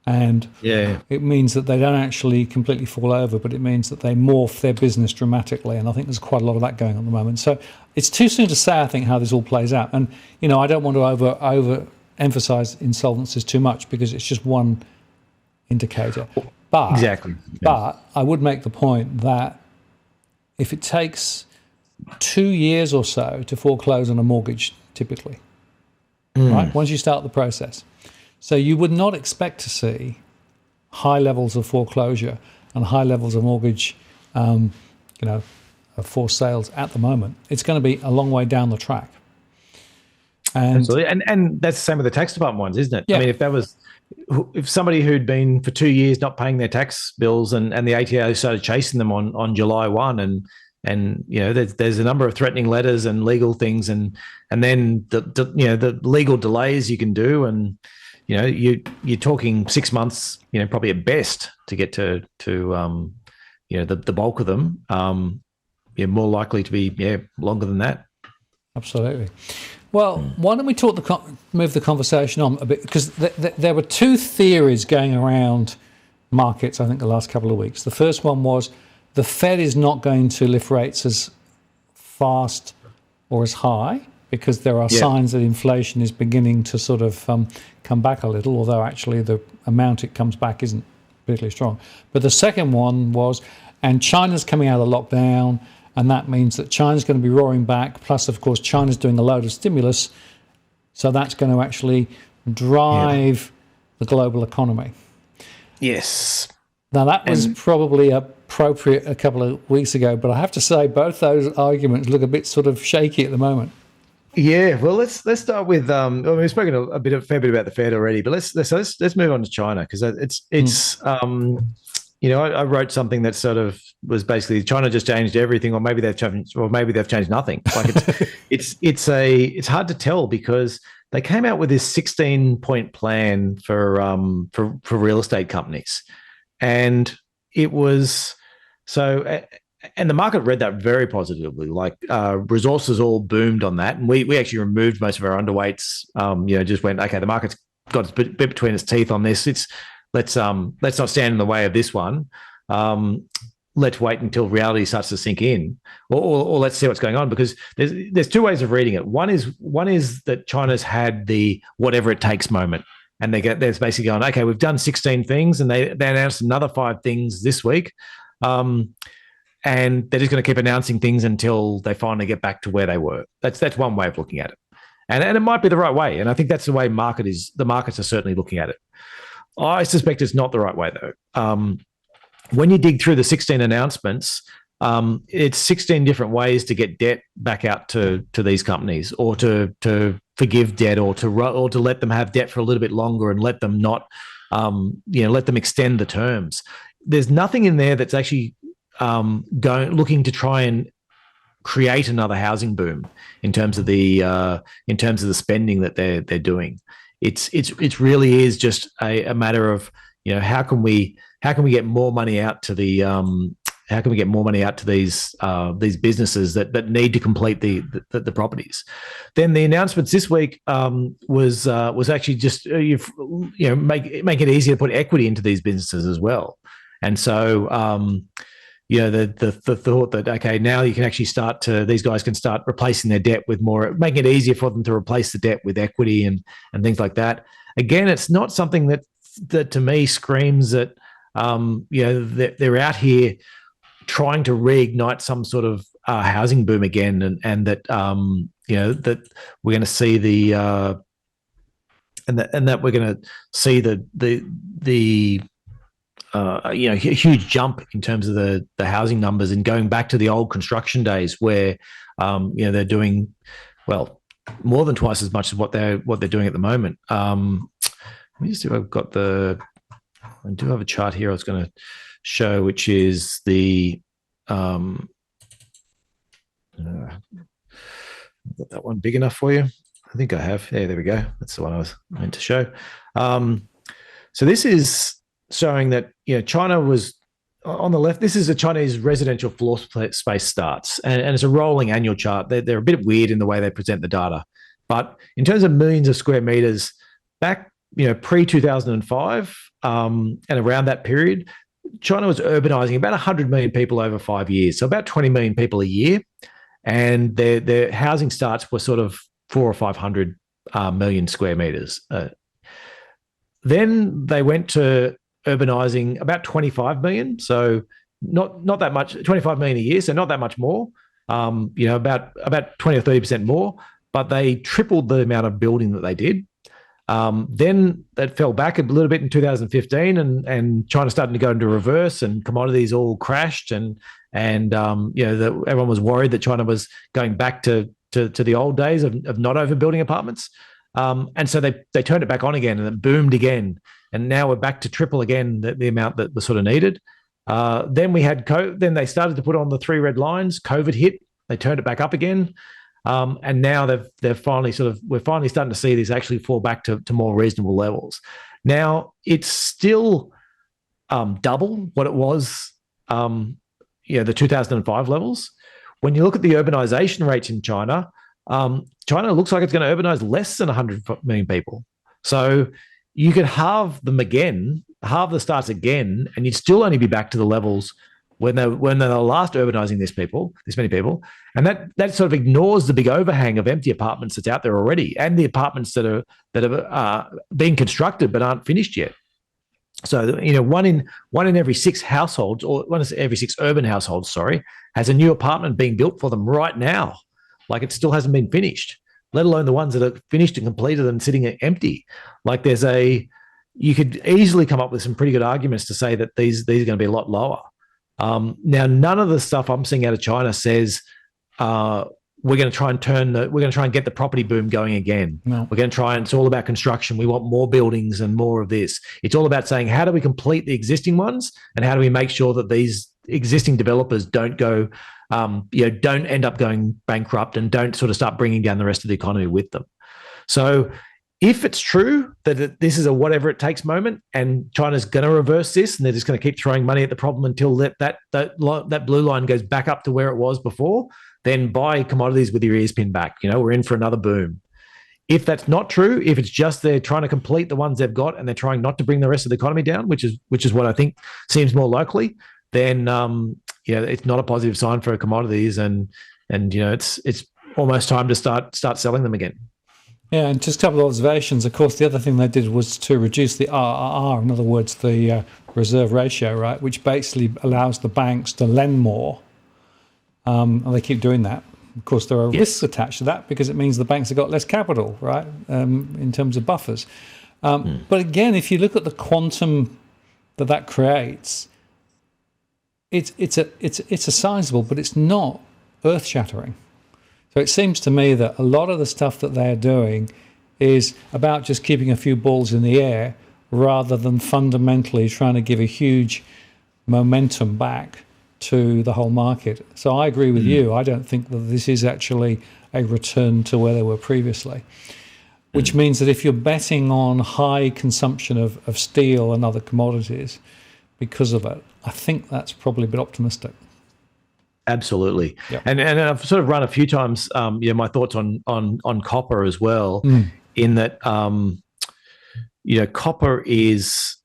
And it means that they don't actually completely fall over, but it means that they morph their business dramatically. And I think there's quite a lot of that going on at the moment. So it's too soon to say, I think, how this all plays out. And, I don't want to over emphasize insolvencies too much, because it's just one indicator. But, exactly. But I would make the point that if it takes 2 years or so to foreclose on a mortgage, typically, right, once you start the process, so you would not expect to see high levels of foreclosure and high levels of mortgage, forced sales at the moment. It's going to be a long way down the track. And absolutely. And that's the same with the tax department ones, isn't it? Yeah. I mean, if somebody who'd been for 2 years not paying their tax bills, and the ATO started chasing them on July 1, and there's a number of threatening letters and legal things, and then the legal delays you can do, and you're talking 6 months, probably at best, to get to the bulk of them. You're more likely to be longer than that. Absolutely. Well, why don't we move the conversation on a bit, because there were two theories going around markets, I think, the last couple of weeks. The first one was the Fed is not going to lift rates as fast or as high, because there are signs that inflation is beginning to sort of come back a little, although actually the amount it comes back isn't particularly strong. But the second one was, and China's coming out of lockdown, and that means that China's going to be roaring back. Plus, of course, China's doing a load of stimulus. So that's going to actually drive the global economy. Yes. Now, that was probably appropriate a couple of weeks ago, but I have to say both those arguments look a bit sort of shaky at the moment. Yeah, well, let's start with. We've spoken a fair bit about the Fed already, but let's move on to China, because it's. I wrote something that sort of was basically China just changed everything, or maybe they've changed nothing. Like it's hard to tell, because they came out with this 16-point plan for real estate companies, and it was so. And the market read that very positively. Like resources all boomed on that, and we actually removed most of our underweights. Just went, okay, the market's got a bit between its teeth on this. Let's not stand in the way of this one. Let's wait until reality starts to sink in, or let's see what's going on, because there's two ways of reading it. One is that China's had the whatever it takes moment, and they're basically going, okay, we've done 16 things, and they announced another 5 things this week. And they're just going to keep announcing things until they finally get back to where they were. That's one way of looking at it, and it might be the right way. And I think that's the way the markets are certainly looking at it. I suspect it's not the right way though. When you dig through the 16 announcements, it's 16 different ways to get debt back out to these companies, or to forgive debt, or to let them have debt for a little bit longer and let them not, let them extend the terms. There's nothing in there that's actually looking to try and create another housing boom in terms of the spending that they're doing. It's really is just a matter of, how can we get more money out to these businesses that need to complete the properties. Then the announcements this week was actually just make it easier to put equity into these businesses as well. And so the thought that, okay, now you can actually these guys can start replacing their debt with more, making it easier for them to replace the debt with equity and things like that. Again, it's not something that to me screams that, they're out here trying to reignite some sort of housing boom again, and that, that we're going to see that we're going to see a huge jump in terms of the housing numbers, and going back to the old construction days where they're doing more than twice as much as what they're doing at the moment. Let me just see if I do have a chart here I was going to show, which is the got that one big enough for you? I think I have. Yeah, there we go. That's the one I was meant to show. So this is showing that China was on the left. This is a Chinese residential floor space starts, and it's a rolling annual chart. They're a bit weird in the way they present the data, but in terms of millions of square meters back, pre-2005 and around that period, China was urbanizing about 100 million people over 5 years, so about 20 million people a year, and their housing starts were sort of 400 or 500 million square meters. Then they went to urbanizing about 25 million, so not that much, 25 million a year, so not that much more, about 20 or 30% more, but they tripled the amount of building that they did. Then that fell back a little bit in 2015, and China started to go into reverse, and commodities all crashed, and everyone was worried that China was going back to the old days of not overbuilding apartments, and so they turned it back on again, and it boomed again. And now we're back to triple again the amount that was sort of needed. Then we had then they started to put on the 3 red lines. COVID hit, they turned it back up again, and now we're finally starting to see this actually fall back to more reasonable levels. Now it's still double what it was, the 2005 levels. When you look at the urbanization rates in China, China looks like it's going to urbanize less than 100 million people. So you could halve the starts again, and you'd still only be back to the levels when they were last urbanizing this many people. And that sort of ignores the big overhang of empty apartments that's out there already, and the apartments that are being constructed but aren't finished yet. So one in every 6 households, or one in every 6 urban households, has a new apartment being built for them right now. Like, it still hasn't been finished, let alone the ones that are finished and completed and sitting empty. Like, you could easily come up with some pretty good arguments to say that these are going to be a lot lower. Now, none of the stuff I'm seeing out of China says we're going to try and get the property boom going again. No. We're going to try, and it's all about construction. We want more buildings and more of this. It's all about saying, how do we complete the existing ones, and how do we make sure that these existing developers don't end up going bankrupt, and don't sort of start bringing down the rest of the economy with them. So if it's true that this is a whatever it takes moment, and China's going to reverse this, and they're just going to keep throwing money at the problem until that blue line goes back up to where it was before, then buy commodities with your ears pinned back. We're in for another boom. If that's not true, if it's just they're trying to complete the ones they've got and they're trying not to bring the rest of the economy down, which is what I think seems more likely, then it's not a positive sign for commodities, and it's almost time to start selling them again. Yeah, and just a couple of observations. Of course, the other thing they did was to reduce the RRR, in other words, the reserve ratio, right, which basically allows the banks to lend more, and they keep doing that. Of course, there are risks attached to that because it means the banks have got less capital, right, in terms of buffers. But again, if you look at the quantum that creates, it's a sizable, but it's not earth-shattering. So it seems to me that a lot of the stuff that they're doing is about just keeping a few balls in the air rather than fundamentally trying to give a huge momentum back to the whole market. So I agree with you. I don't think that this is actually a return to where they were previously, which means that if you're betting on high consumption of steel and other commodities because of it, I think that's probably a bit optimistic. Absolutely. Yep. And I've sort of run a few times my thoughts on copper as well, in that copper is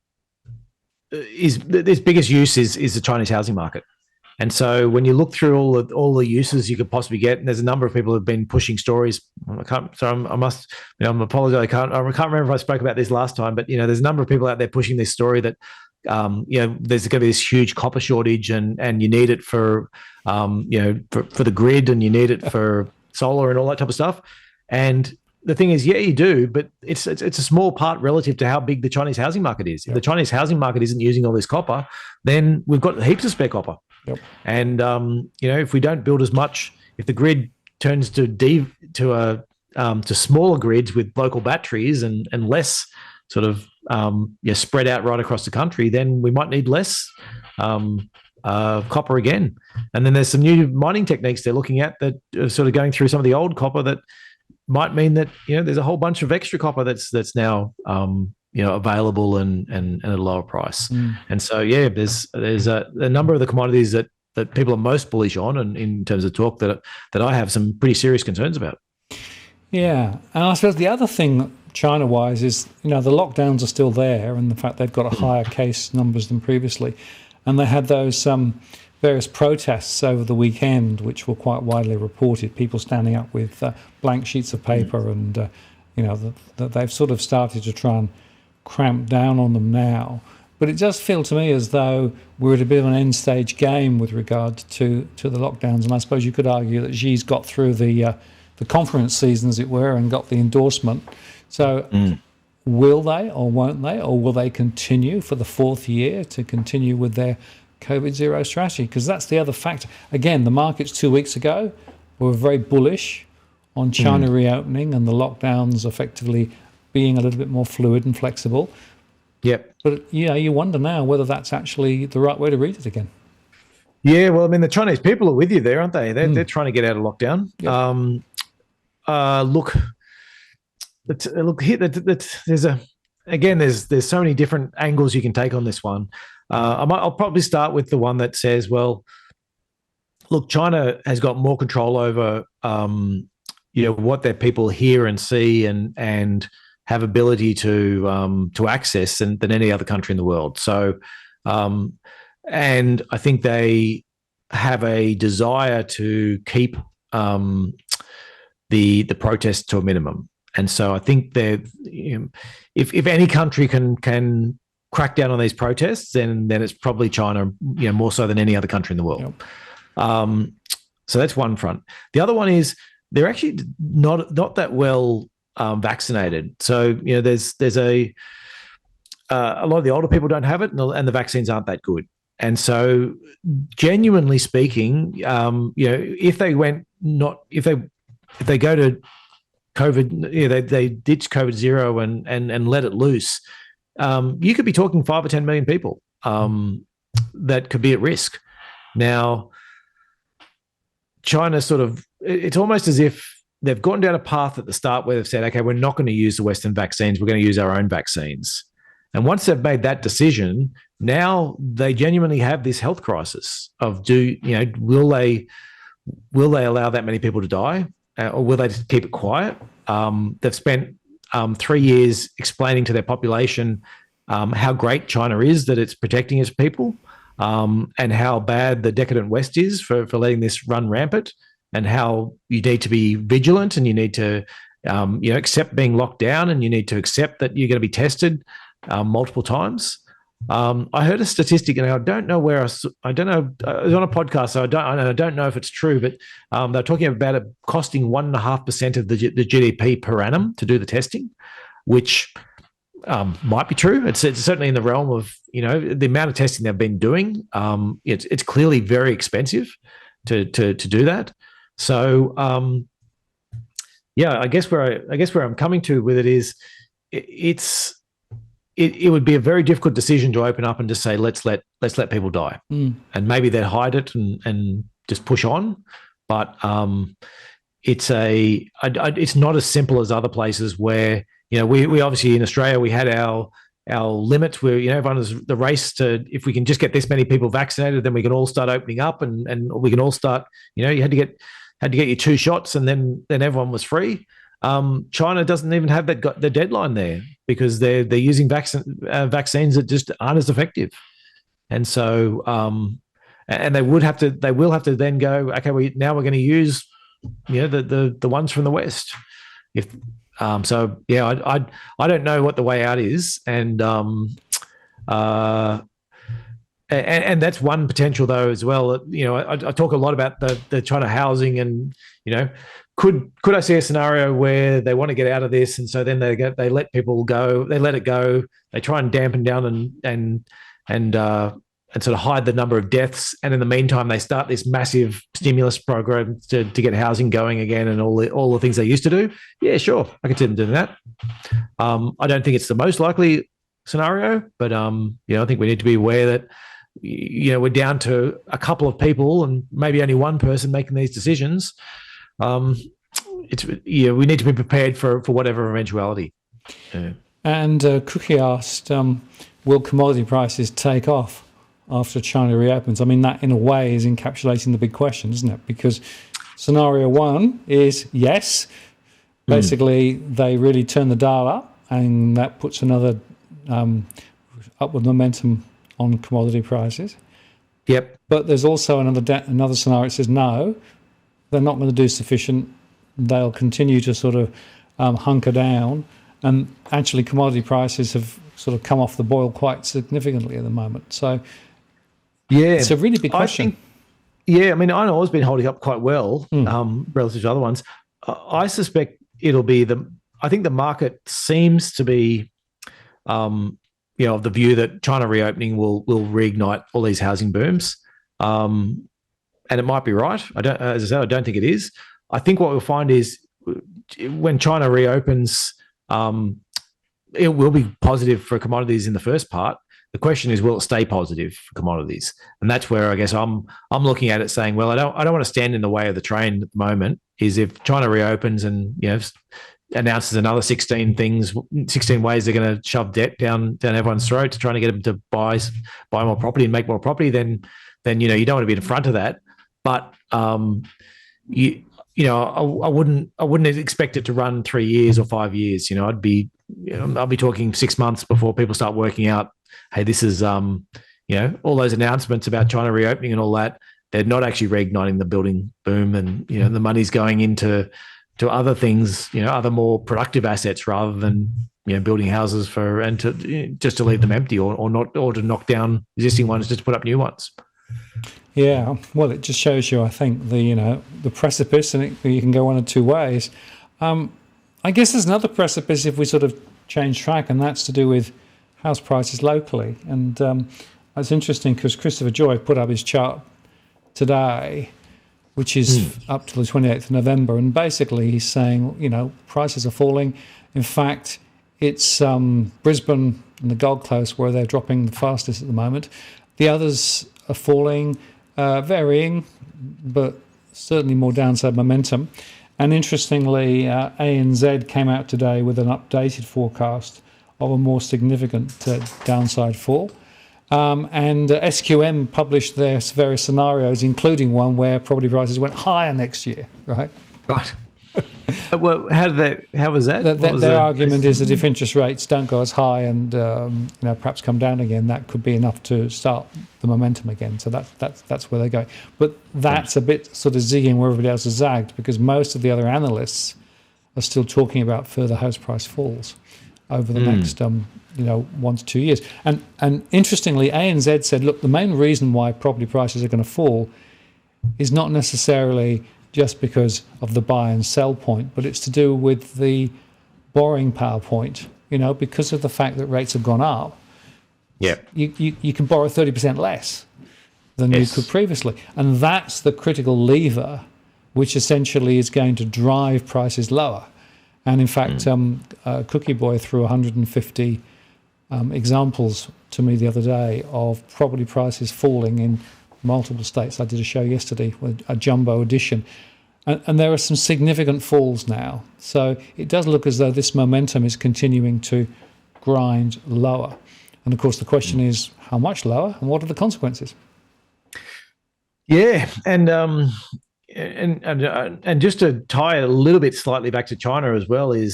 its biggest use is the Chinese housing market. And so when you look through all the uses you could possibly get, and there's a number of people who've been pushing stories. I'm apologize. I can't remember if I spoke about this last time, but there's a number of people out there pushing this story that there's going to be this huge copper shortage, and you need it for the grid, and you need it for solar and all that type of stuff. And the thing is, yeah, you do, but it's a small part relative to how big the Chinese housing market is. If the Chinese housing market isn't using all this copper, then we've got heaps of spare copper. Yep. And if we don't build as much, if the grid turns to smaller grids with local batteries and less sort of spread out right across the country, then we might need less copper again. And then there's some new mining techniques they're looking at that are sort of going through some of the old copper that might mean that there's a whole bunch of extra copper that's now available and at a lower price. And so there's a number of the commodities that people are most bullish on, and in terms of talk that I have some pretty serious concerns about. Yeah, and I suppose the other thing China-wise is the lockdowns are still there, and the fact they've got a higher case numbers than previously, and they had those various protests over the weekend, which were quite widely reported. People standing up with blank sheets of paper, and that they've sort of started to try and cramp down on them now. But it does feel to me as though we're at a bit of an end stage game with regard to the lockdowns, and I suppose you could argue that Xi's got through the conference season, as it were, and got the endorsement. So will they or won't they, or will they continue for the fourth year to continue with their COVID zero strategy? Because that's the other factor. Again, the markets 2 weeks ago were very bullish on China reopening and the lockdowns effectively being a little bit more fluid and flexible. Yep. But you wonder now whether that's actually the right way to read it again. Yeah, well, I mean, the Chinese people are with you there, aren't they? They're trying to get out of lockdown. Yep. Look here. There's so many different angles you can take on this one. I'll probably start with the one that says, well, look, China has got more control over what their people hear and see and have ability to access than any other country in the world. So, and I think they have a desire to keep the protests to a minimum. And so I think if any country can crack down on these protests, then it's probably China, more so than any other country in the world. Yep. So that's one front. The other one is they're actually not that well vaccinated. So there's a lot of the older people don't have it, and the vaccines aren't that good. And so, genuinely speaking, if they go to COVID, they ditch COVID zero and let it loose, you could be talking 5 or 10 million people that could be at risk. Now, China it's almost as if they've gone down a path at the start where they've said, okay, we're not going to use the Western vaccines, we're going to use our own vaccines. And once they've made that decision, now they genuinely have this health crisis of will they allow that many people to die, or will they just keep it quiet? They've spent 3 years explaining to their population how great China is, that it's protecting its people, and how bad the decadent West is for letting this run rampant, and how you need to be vigilant and you need to accept being locked down, and you need to accept that you're going to be tested multiple times. I heard a statistic, and I don't know where I don't know. It was on a podcast, so I don't know if it's true, but they're talking about it costing 1.5% of the GDP per annum to do the testing, which might be true. It's certainly in the realm of the amount of testing they've been doing. It's clearly very expensive to do that. So I guess where I'm coming to with it is it would be a very difficult decision to open up and just say let's let people die, and maybe they'd hide it and just push on. But it's not as simple as other places where we obviously in Australia we had our limits where everyone was the race to, if we can just get this many people vaccinated, then we can all start opening up and we can all start. You had to get your 2 shots, and then everyone was free. China doesn't even have the deadline there, because they're using vaccines that just aren't as effective, and so and they will have to then go, okay, we're going to use the ones from the West. I don't know what the way out is, and that's one potential though as well. I talk a lot about the China housing, and could I see a scenario where they want to get out of this, and so then they let people go, they let it go, they try and dampen down and sort of hide the number of deaths, and in the meantime they start this massive stimulus program to get housing going again, and all the things they used to do. Yeah, sure, I could see them doing that. I don't think it's the most likely scenario, but I think we need to be aware that we're down to a couple of people and maybe only one person making these decisions. We need to be prepared for whatever eventuality. Yeah. And Cookie asked, will commodity prices take off after China reopens? I mean, that in a way is encapsulating the big question, isn't it? Because scenario one is yes, basically they really turn the dial up, and that puts another upward momentum on commodity prices. Yep. But there's also another scenario that says no, they're not going to do sufficient. They'll continue to sort of hunker down, and actually commodity prices have sort of come off the boil quite significantly at the moment. So it's a really big question. I mean, iron ore has been holding up quite well relative to other ones. I suspect it'll be I think the market seems to be of the view that China reopening will reignite all these housing booms. And it might be right. As I said, I don't think it is. I think what we'll find is when China reopens, it will be positive for commodities in the first part. The question is, will it stay positive for commodities? And that's where I guess I'm looking at it saying, well, I don't want to stand in the way of the train at the moment. Is if China reopens and announces another 16 ways they're going to shove debt down everyone's throat to trying to get them to buy more property and make more property, then you don't want to be in front of that. But I wouldn't expect it to run 3 years or 5 years. I'll be talking 6 months before people start working out, hey, this is all those announcements about China reopening and all that, they're not actually reigniting the building boom, and the money's going into other things, other more productive assets rather than building houses just to leave them empty or to knock down existing ones just to put up new ones. Yeah, well, it just shows you, I think, the precipice, and you can go one of two ways. I guess there's another precipice if we sort of change track, and that's to do with house prices locally. And it's interesting because Christopher Joy put up his chart today, which is up to the 28th of November, and basically he's saying, prices are falling. In fact, it's Brisbane and the Gold Coast where they're dropping the fastest at the moment. The others are falling, varying, but certainly more downside momentum. And interestingly, ANZ came out today with an updated forecast of a more significant downside fall. And SQM published their various scenarios, including one where property prices went higher next year, right? Right. Well, how was that? Their argument is that if interest rates don't go as high and perhaps come down again, that could be enough to start the momentum again. So that's where they go. But that's a bit sort of zigging where everybody else is zagged, because most of the other analysts are still talking about further house price falls over the next 1 to 2 years. And interestingly, ANZ said, look, the main reason why property prices are going to fall is not necessarily just because of the buy and sell point, but it's to do with the borrowing power point. Because of the fact that rates have gone up, you can borrow 30% less than you could previously. And that's the critical lever, which essentially is going to drive prices lower. And in fact, Cookie Boy threw 150 examples to me the other day of property prices falling in multiple states. I did a show yesterday with a jumbo edition, and there are some significant falls now. So it does look as though this momentum is continuing to grind lower. And of course, the question is how much lower, and what are the consequences? Yeah, and just to tie it a little bit slightly back to China as well, I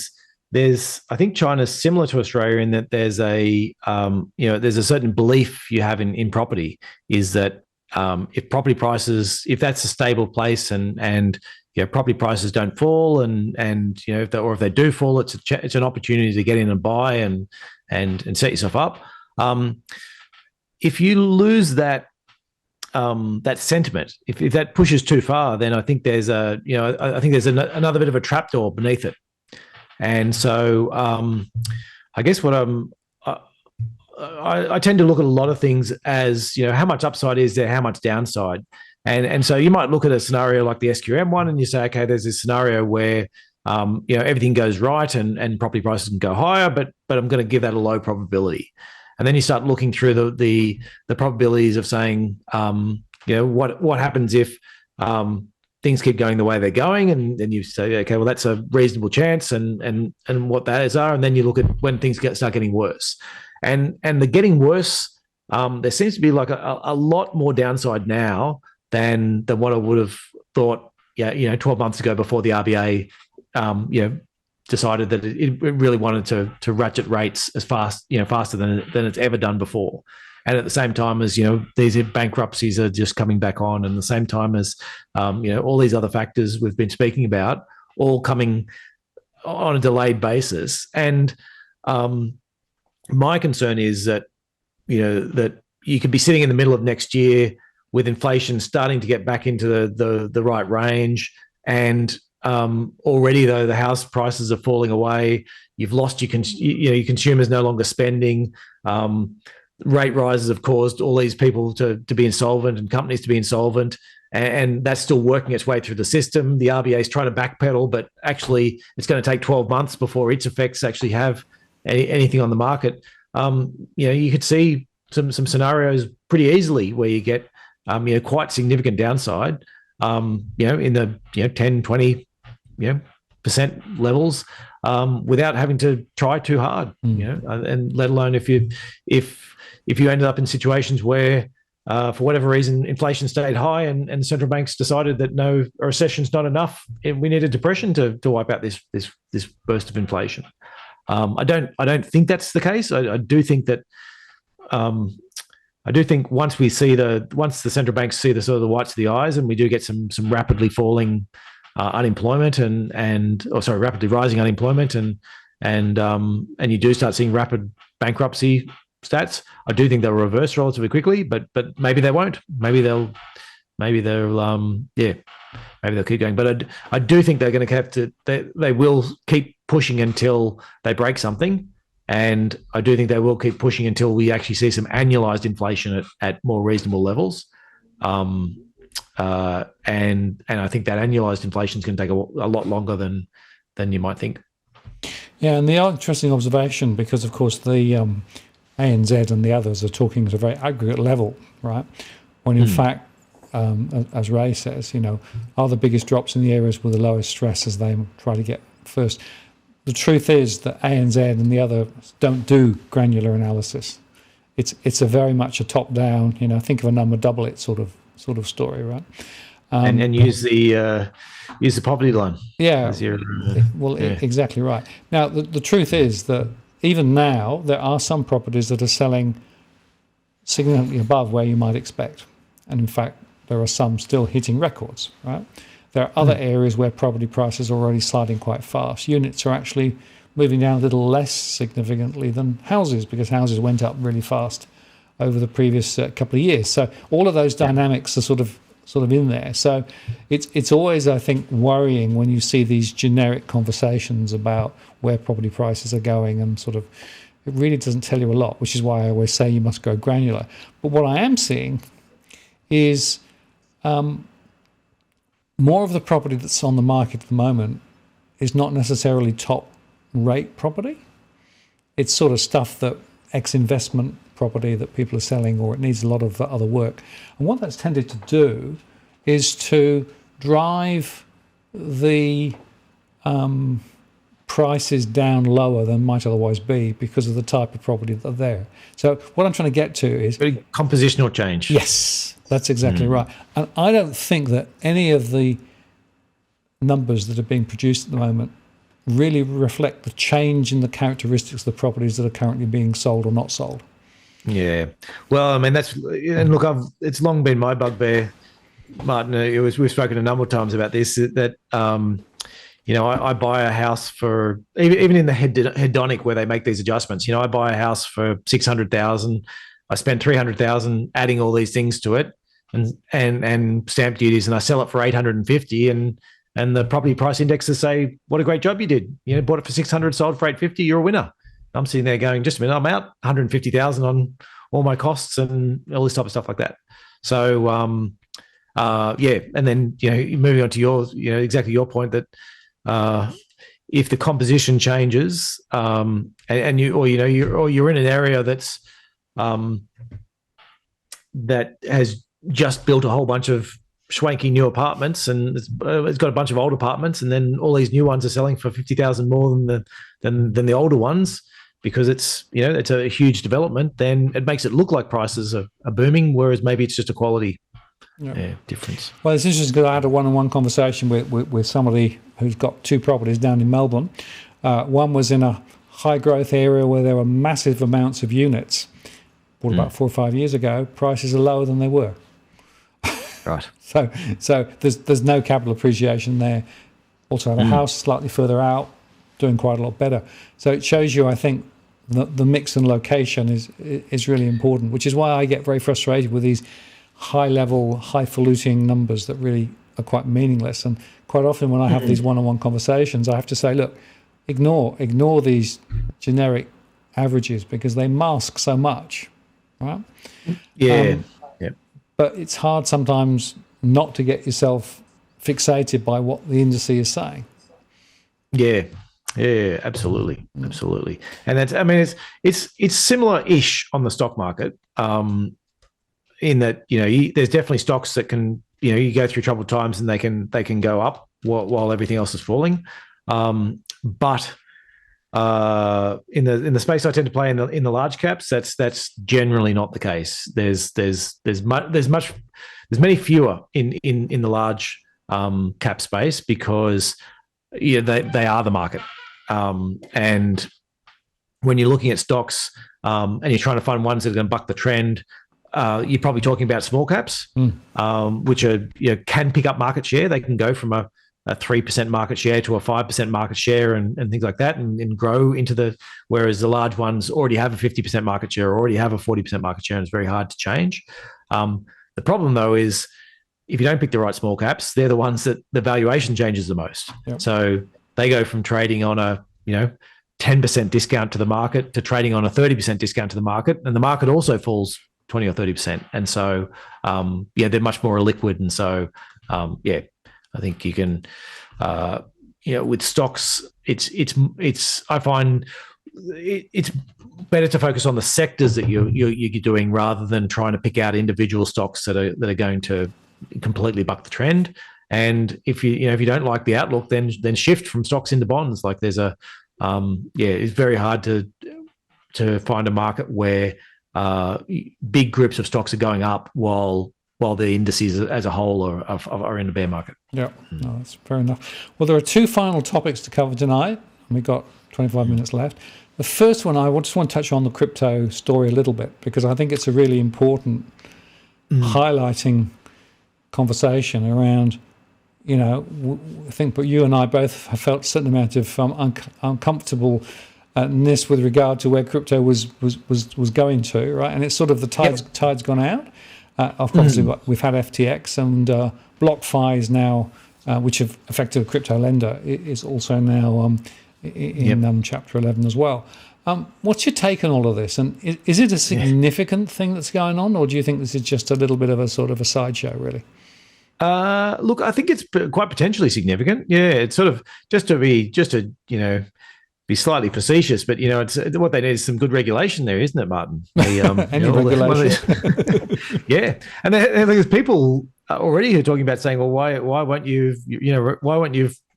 think China's similar to Australia in that there's a certain belief you have in property, is that if property prices, if that's a stable place and property prices don't fall and if they do fall, it's an opportunity to get in and buy and set yourself up. If you lose that sentiment, if that pushes too far, then I think there's another bit of a trapdoor beneath it. And so I guess what I tend to look at a lot of things as, how much upside is there, how much downside. And so you might look at a scenario like the SQM one and you say, okay, there's this scenario where, everything goes right and property prices can go higher, but I'm going to give that a low probability. And then you start looking through the probabilities of saying, what happens if things keep going the way they're going, and then you say, okay, well, that's a reasonable chance, and what that is are, and then you look at when things start getting worse, and the getting worse, there seems to be like a lot more downside now than what I would have thought, 12 months ago before the RBA, decided that it really wanted to ratchet rates as faster than it's ever done before. And at the same time as, these bankruptcies are just coming back on, and the same time as, all these other factors we've been speaking about, all coming on a delayed basis. And my concern is that, that you could be sitting in the middle of next year with inflation starting to get back into the right range. And already, though, the house prices are falling away. You've lost your consumers no longer spending. Rate rises have caused all these people to be insolvent and companies to be insolvent, and that's still working its way through the system. The RBA is trying to backpedal, but actually it's going to take 12 months before its effects actually have anything on the market. You could see some scenarios pretty easily where you get quite significant downside, in the 10, 20 percent levels, without having to try too hard, and let alone if you ended up in situations where, for whatever reason, inflation stayed high and central banks decided that no, a recession's not enough, we need a depression to wipe out this burst of inflation. I don't think that's the case. I do think that once the central banks see the sort of the whites of the eyes, and we do get some rapidly falling unemployment rapidly rising unemployment, and you do start seeing rapid bankruptcy stats, I do think they'll reverse relatively quickly, but maybe they won't. Maybe they'll keep going. But I do think they're going to have to. They will keep pushing until they break something, and I do think they will keep pushing until we actually see some annualized inflation at more reasonable levels. And I think that annualized inflation is going to take a lot longer than you might think. Yeah, and the interesting observation, because of course the ANZ and the others are talking at a very aggregate level, right? When in fact, as Ray says, are the biggest drops in the areas with the lowest stress as they try to get first. The truth is that ANZ and the others don't do granular analysis. It's a very much a top down, think of a number, double it sort of story, right? And use the property line. Yeah. Exactly right. Now the truth is that even now there are some properties that are selling significantly above where you might expect, and in fact there are some still hitting records, right? There are other areas where property prices are already sliding quite fast. Units are actually moving down a little less significantly than houses, because houses went up really fast over the previous couple of years. So all of those dynamics are sort of in there. So it's always, I think, worrying when you see these generic conversations about where property prices are going, and it really doesn't tell you a lot, which is why I always say you must go granular. But what I am seeing is more of the property that's on the market at the moment is not necessarily top rate property. It's sort of stuff that ex-investment property that people are selling, or it needs a lot of other work. And what that's tended to do is to drive the prices down lower than might otherwise be because of the type of property that are there. So what I'm trying to get to is very compositional change. Yes, that's exactly right. And I don't think that any of the numbers that are being produced at the moment really reflect the change in the characteristics of the properties that are currently being sold or not sold. Yeah. Well, I mean, and look, it's long been my bugbear, Martin. We've spoken a number of times about this, that I buy a house for, even in the hedonic where they make these adjustments, I buy a house for 600,000. I spend 300,000 adding all these things to it and stamp duties, and I sell it for 850, and the property price indexes say, what a great job you did. Bought it for 600, sold for 850, you're a winner. I'm sitting there going, just a minute, I'm out 150,000 on all my costs and all this type of stuff like that. So, and then, moving on to your, exactly your point that if the composition changes, and you're in an area that's that has just built a whole bunch of schwanky new apartments, and it's got a bunch of old apartments, and then all these new ones are selling for 50,000 more than the older ones, because it's a huge development, then it makes it look like prices are booming, whereas maybe it's just a quality difference. Well, it's interesting because I had a one-on-one conversation with somebody who's got two properties down in Melbourne. One was in a high-growth area where there were massive amounts of units. Bought about 4 or 5 years ago. Prices are lower than they were. Right. So there's no capital appreciation there. Also have a house slightly further out, doing quite a lot better. So it shows you, I think, the mix and location is really important, which is why I get very frustrated with these high-level, highfalutin numbers that really are quite meaningless. And quite often when I have these one-on-one conversations, I have to say, look, ignore these generic averages because they mask so much, right? Yeah. But it's hard sometimes not to get yourself fixated by what the industry is saying. Yeah, absolutely. And that's, I mean, it's similar-ish on the stock market, in that there's definitely stocks that can you go through troubled times and they can go up while everything else is falling, but in the space I tend to play in the large caps, that's generally not the case. There's many fewer in the large cap space because they are the market, and when you're looking at stocks and you're trying to find ones that are going to buck the trend, you're probably talking about small caps, which are can pick up market share. They can go from a 3% market share to a 5% market share and things like that, and grow into whereas the large ones already have a 50% market share, or already have a 40% market share, and it's very hard to change. The problem though is if you don't pick the right small caps, they're the ones that the valuation changes the most. Yep. So they go from trading on a 10% discount to the market to trading on a 30% discount to the market, and the market also falls 20 or 30%. And so, they're much more liquid. And so, I think you can, with stocks, I find it's better to focus on the sectors that you're doing rather than trying to pick out individual stocks that are going to completely buck the trend. And if if you don't like the outlook, then shift from stocks into bonds. Like there's it's very hard to find a market where big groups of stocks are going up while the indices as a whole are in a bear market. Yeah, no, that's fair enough. Well, there are two final topics to cover tonight, and we've got 25 minutes left. The first one, I just want to touch on the crypto story a little bit, because I think it's a really important highlighting conversation around, I think but you and I both have felt a certain amount of uncomfortableness with regard to where crypto was going to, right? And it's sort of the tide's gone out. Obviously, we've had FTX and BlockFi is now, which have affected a crypto lender, is also now in Chapter 11 as well. What's your take on all of this? And is it a significant thing that's going on, or do you think this is just a little bit of a sort of a sideshow, really? Look, I think it's quite potentially significant. Yeah, it's sort of just to be slightly facetious, but it's what they need is some good regulation there, isn't it, Martin? Any regulation. Yeah, and there's people already who are talking about saying, well, why won't you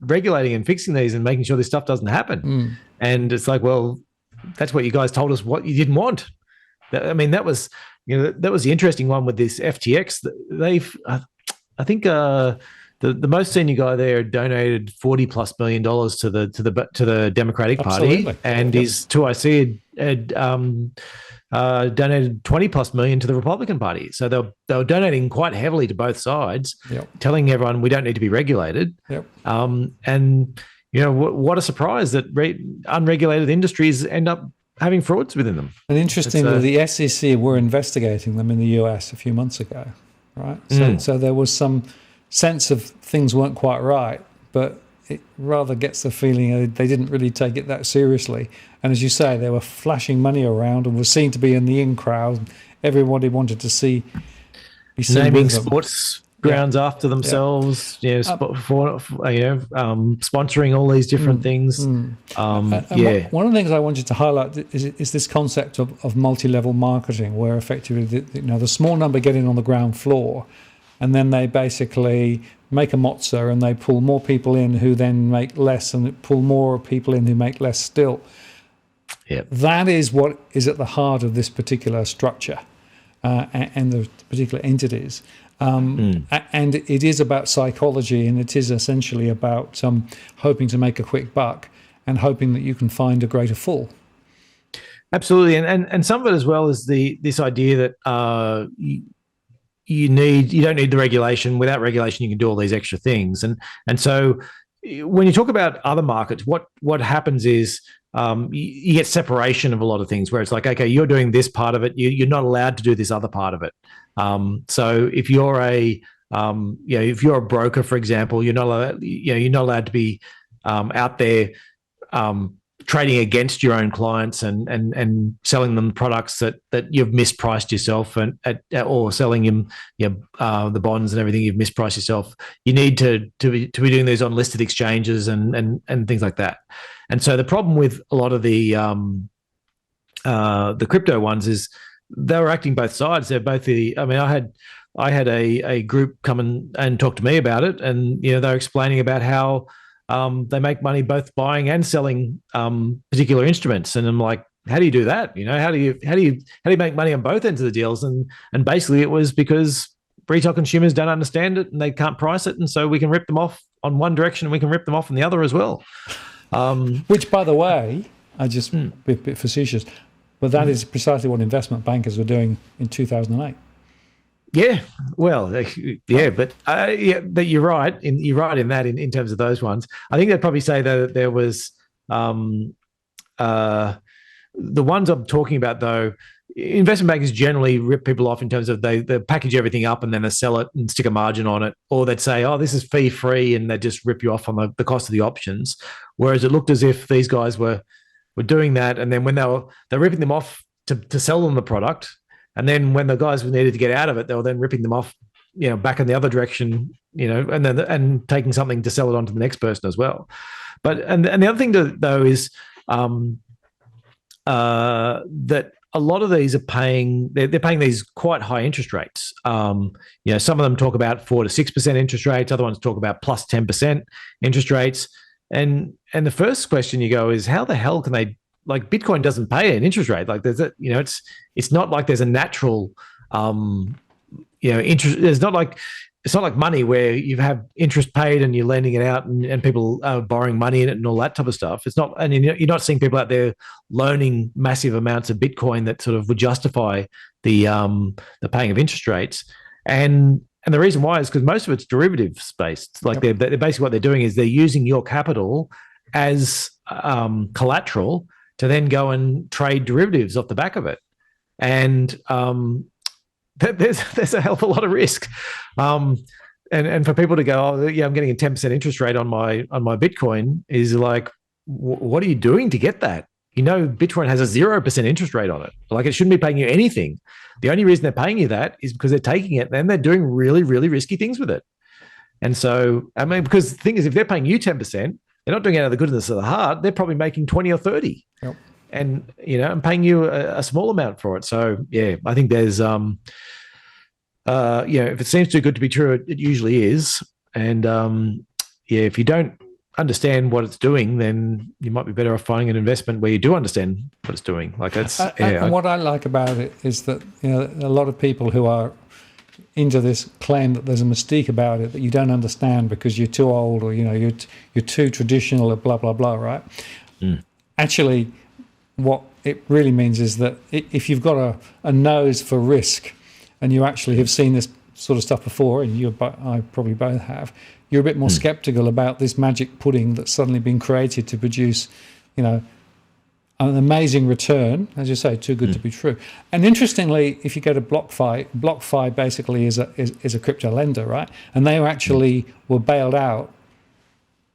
regulating and fixing these and making sure this stuff doesn't happen? And it's like, well, that's what you guys told us what you didn't want. I mean, that was the interesting one with this FTX. I think the most senior guy there donated $40+ million to the Democratic Party, and his 2IC had donated $20+ million to the Republican Party. So they were donating quite heavily to both sides, telling everyone we don't need to be regulated. And what a surprise that unregulated industries end up having frauds within them. And interestingly, the SEC were investigating them in the US a few months ago, right? So there was some sense of things weren't quite right, but it rather gets the feeling they didn't really take it that seriously. And as you say, they were flashing money around and were seen to be in the in crowd. Everybody wanted to be seen naming sports grounds after themselves, sponsoring all these different things. One of the things I wanted to highlight is this concept of multi-level marketing, where effectively the small number get in on the ground floor, and then they basically make a mozza and they pull more people in who then make less, and pull more people in who make less still. That is what is at the heart of this particular structure and the particular entities. And it is about psychology, and it is essentially about hoping to make a quick buck and hoping that you can find a greater fall. Absolutely, and some of it as well is this idea that you don't need the regulation. Without regulation, you can do all these extra things, and so when you talk about other markets, what happens is you get separation of a lot of things, where it's like, okay, you're doing this part of it, you're not allowed to do this other part of it. So if you're a broker, for example, you're not allowed to be out there trading against your own clients and selling them products that you've mispriced yourself, or selling them the bonds and everything you've mispriced yourself. You need to be doing these on listed exchanges and things like that. And so the problem with a lot of the crypto ones is they were acting both sides. They're both I had a group come and talk to me about it, and they're explaining about how they make money both buying and selling particular instruments. And I'm like, how do you do that? How do you make money on both ends of the deals? And basically it was because retail consumers don't understand it and they can't price it, and so we can rip them off on one direction and we can rip them off on the other as well. Which, by the way, I just be a bit facetious, but that is precisely what investment bankers were doing in 2008. Yeah, well, yeah, but you're right. You're right in that in terms of those ones. I think they'd probably say that there was the ones I'm talking about, though. Investment bankers generally rip people off in terms of they package everything up and then they sell it and stick a margin on it, or they'd say, oh, this is fee free, and they just rip you off on the cost of the options. Whereas it looked as if these guys were doing that, and then when they're ripping them off to sell them the product, and then when the guys needed to get out of it, they were then ripping them off, back in the other direction, and taking something to sell it on to the next person as well. But and the other thing though is that a lot of these are paying, they're paying these quite high interest rates. Some of them talk about 4 to 6% interest rates. Other ones talk about plus 10% interest rates. And the first question you go is, how the hell can they, like, Bitcoin doesn't pay an interest rate. Like, there's it's not like there's a natural, interest. It's not like money where you have interest paid and you're lending it out and people are borrowing money in it and all that type of stuff. It's not, and you're not seeing people out there loaning massive amounts of Bitcoin that sort of would justify the paying of interest rates. And the reason why is because most of it's derivatives based. Like, they're basically, what they're doing is they're using your capital as collateral to then go and trade derivatives off the back of it. And there's a hell of a lot of risk. And for people to go, oh yeah, I'm getting a 10% interest rate on my Bitcoin, is like, what are you doing to get that? Bitcoin has a 0% interest rate on it. Like, it shouldn't be paying you anything. The only reason they're paying you that is because they're taking it and they're doing really, really risky things with it. And so, I mean, because the thing is, if they're paying you 10%, they're not doing it out of the goodness of the heart. They're probably making 20 or 30. Yep. And, and paying you a small amount for it. So, yeah, I think there's, if it seems too good to be true, it usually is. And, if you don't understand what it's doing, then you might be better off finding an investment where you do understand what it's doing. Like, that's, and what I like about it is that, a lot of people who are into this claim that there's a mystique about it that you don't understand because you're too old, or, you're too traditional, or blah, blah, blah, right? Actually, what it really means is that if you've got a nose for risk, and you actually have seen this sort of stuff before, and I probably both have, you're a bit more skeptical about this magic pudding that's suddenly been created to produce, an amazing return, as you say, too good to be true. And interestingly, if you go to BlockFi basically is a crypto lender, right? And they were bailed out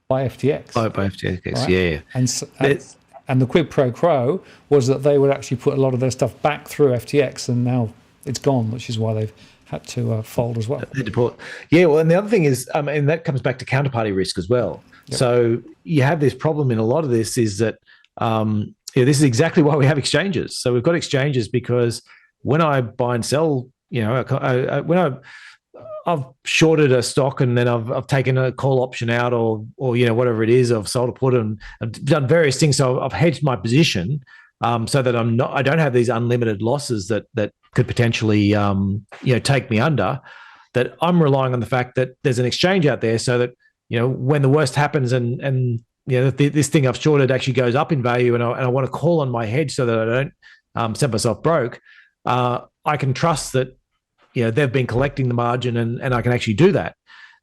by FTX. By FTX, right? Yeah. And the quid pro quo was that they would actually put a lot of their stuff back through FTX, and now it's gone, which is why they've had to fold as well. Yeah, well, and the other thing is, and that comes back to counterparty risk as well. Yep. So you have this problem in a lot of this, is that this is exactly why we have exchanges. So we've got exchanges because when I buy and sell, when I've shorted a stock and then I've taken a call option out, or whatever it is, I've sold a put, and I've done various things. So I've hedged my position so that I don't have these unlimited losses that could potentially take me under. That I'm relying on the fact that there's an exchange out there, so that when the worst happens and this thing I've shorted actually goes up in value, and I want to call on my hedge so that I don't set myself broke, I can trust that they've been collecting the margin, and I can actually do that.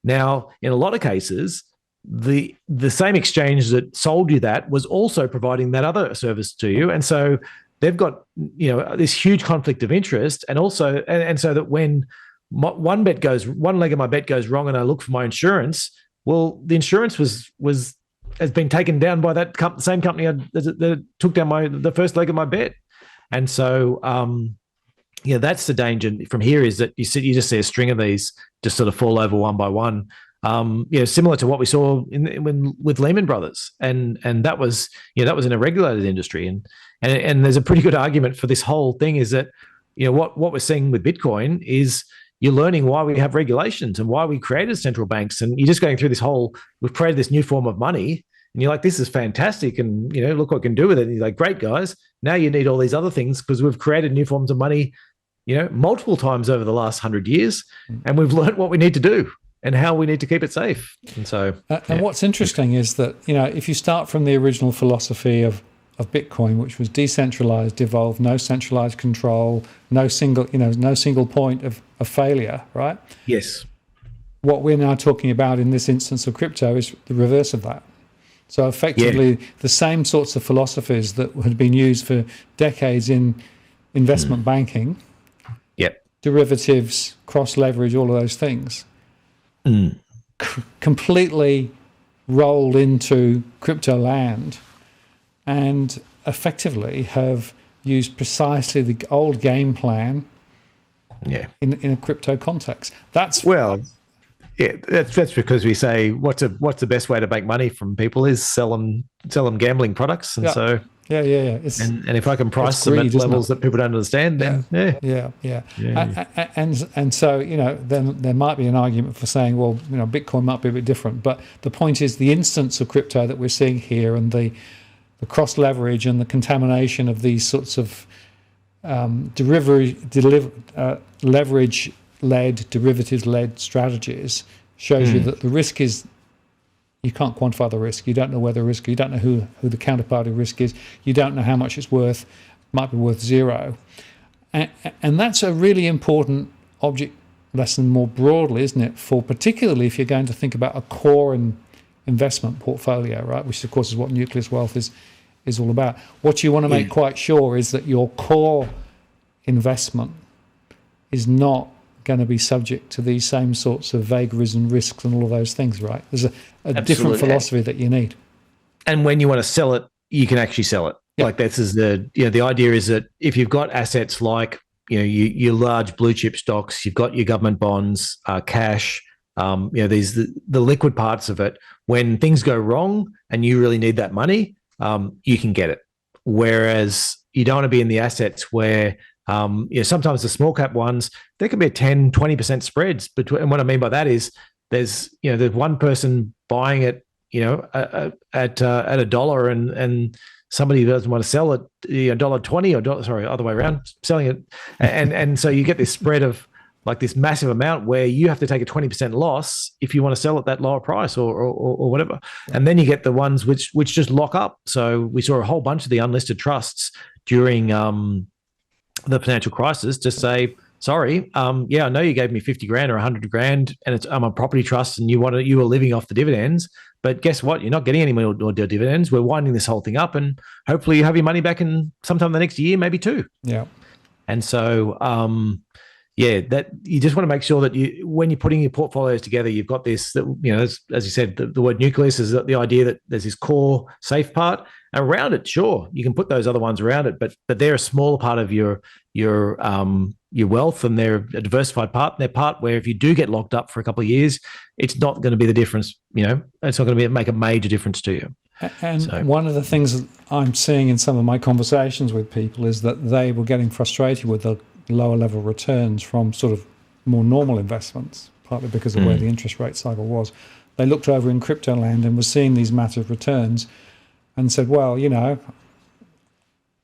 Now, in a lot of cases, the same exchange that sold you that was also providing that other service to you, and so they've got this huge conflict of interest, and also and so that when one leg of my bet goes wrong, and I look for my insurance, well, the insurance has been taken down by that same company that took down the first leg of my bet, and so. That's the danger from here, is that you just see a string of these just sort of fall over one by one. Similar to what we saw with Lehman Brothers, and that was in a regulated industry, and there's a pretty good argument for this whole thing, is that what we're seeing with Bitcoin is you're learning why we have regulations and why we created central banks, and you're just going through we've created this new form of money. And you're like, this is fantastic, and look what we can do with it. And you're like, great, guys. Now you need all these other things because we've created new forms of money, multiple times over the last 100 years, and we've learned what we need to do and how we need to keep it safe. And so, and what's interesting is that if you start from the original philosophy of Bitcoin, which was decentralized, devolved, no centralized control, no single point of failure, right? Yes. What we're now talking about in this instance of crypto is the reverse of that. So effectively, the same sorts of philosophies that had been used for decades in investment banking, derivatives, cross-leverage, all of those things, completely rolled into crypto land, and effectively have used precisely the old game plan in a crypto context. That's because we say what's the best way to make money from people is sell them gambling products, and so Yeah. And if I can price them greed, at levels that people don't understand, then yeah. And so, then there might be an argument for saying, well, Bitcoin might be a bit different. But the point is, the instance of crypto that we're seeing here, and the cross leverage and the contamination of these sorts of leverage-led, derivatives-led strategies shows you that the risk is, you can't quantify the risk. You don't know where the risk, you don't know who the counterparty risk is. You don't know how much it's worth. It might be worth zero. And that's a really important object lesson more broadly, isn't it? For particularly if you're going to think about a core investment portfolio, right? Which of course is what Nucleus Wealth is all about. What you want to make quite sure is that your core investment is not going to be subject to these same sorts of vagaries and risks and all of those things, right? There's a different philosophy that you need. And when you want to sell it, you can actually sell it. Yep. Like this is the idea is that if you've got assets like, your large blue chip stocks, you've got your government bonds, cash, these the liquid parts of it, when things go wrong and you really need that money, you can get it. Whereas you don't want to be in the assets where sometimes the small cap ones, there can be a 10, 20% spreads between. And what I mean by that is there's one person buying it, at $1 and somebody doesn't want to sell it, $1.20 or other way around, selling it. And so you get this spread of like this massive amount where you have to take a 20% loss if you want to sell at that lower price or whatever. And then you get the ones which just lock up. So we saw a whole bunch of the unlisted trusts during the financial crisis to say, sorry, I know you gave me 50 grand or 100 grand and I'm a property trust and you were living off the dividends, but guess what? You're not getting any more dividends. We're winding this whole thing up and hopefully you have your money back in sometime the next year, maybe two. Yeah. And so, that you just want to make sure that when you're putting your portfolios together, you've got this, that, as you said, the word nucleus is the idea that there's this core safe part. Around it, sure, you can put those other ones around it, but they're a smaller part of your wealth, and they're a diversified part. And they're part where if you do get locked up for a couple of years, it's not going to be the difference. It's not going to make a major difference to you. And one of the things I'm seeing in some of my conversations with people is that they were getting frustrated with the lower level returns from sort of more normal investments, partly because of where the interest rate cycle was. They looked over in crypto land and were seeing these massive returns and said, well,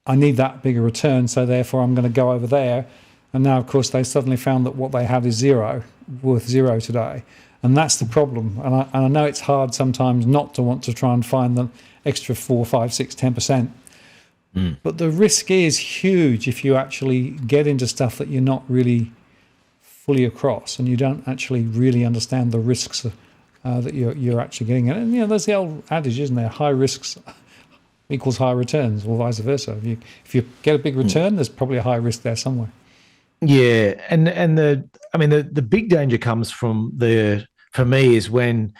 I need that bigger return, so therefore I'm going to go over there. And now, of course, they suddenly found that what they had is worth zero today. And that's the problem. And I know it's hard sometimes not to want to try and find the extra 4, 5, 6, 10%. But the risk is huge if you actually get into stuff that you're not really fully across and you don't actually really understand the risks that you're actually getting. And there's the old adage, isn't there? High risks equals high returns, or vice versa. If you get a big return, there's probably a high risk there somewhere. Yeah, and the big danger comes from for me is when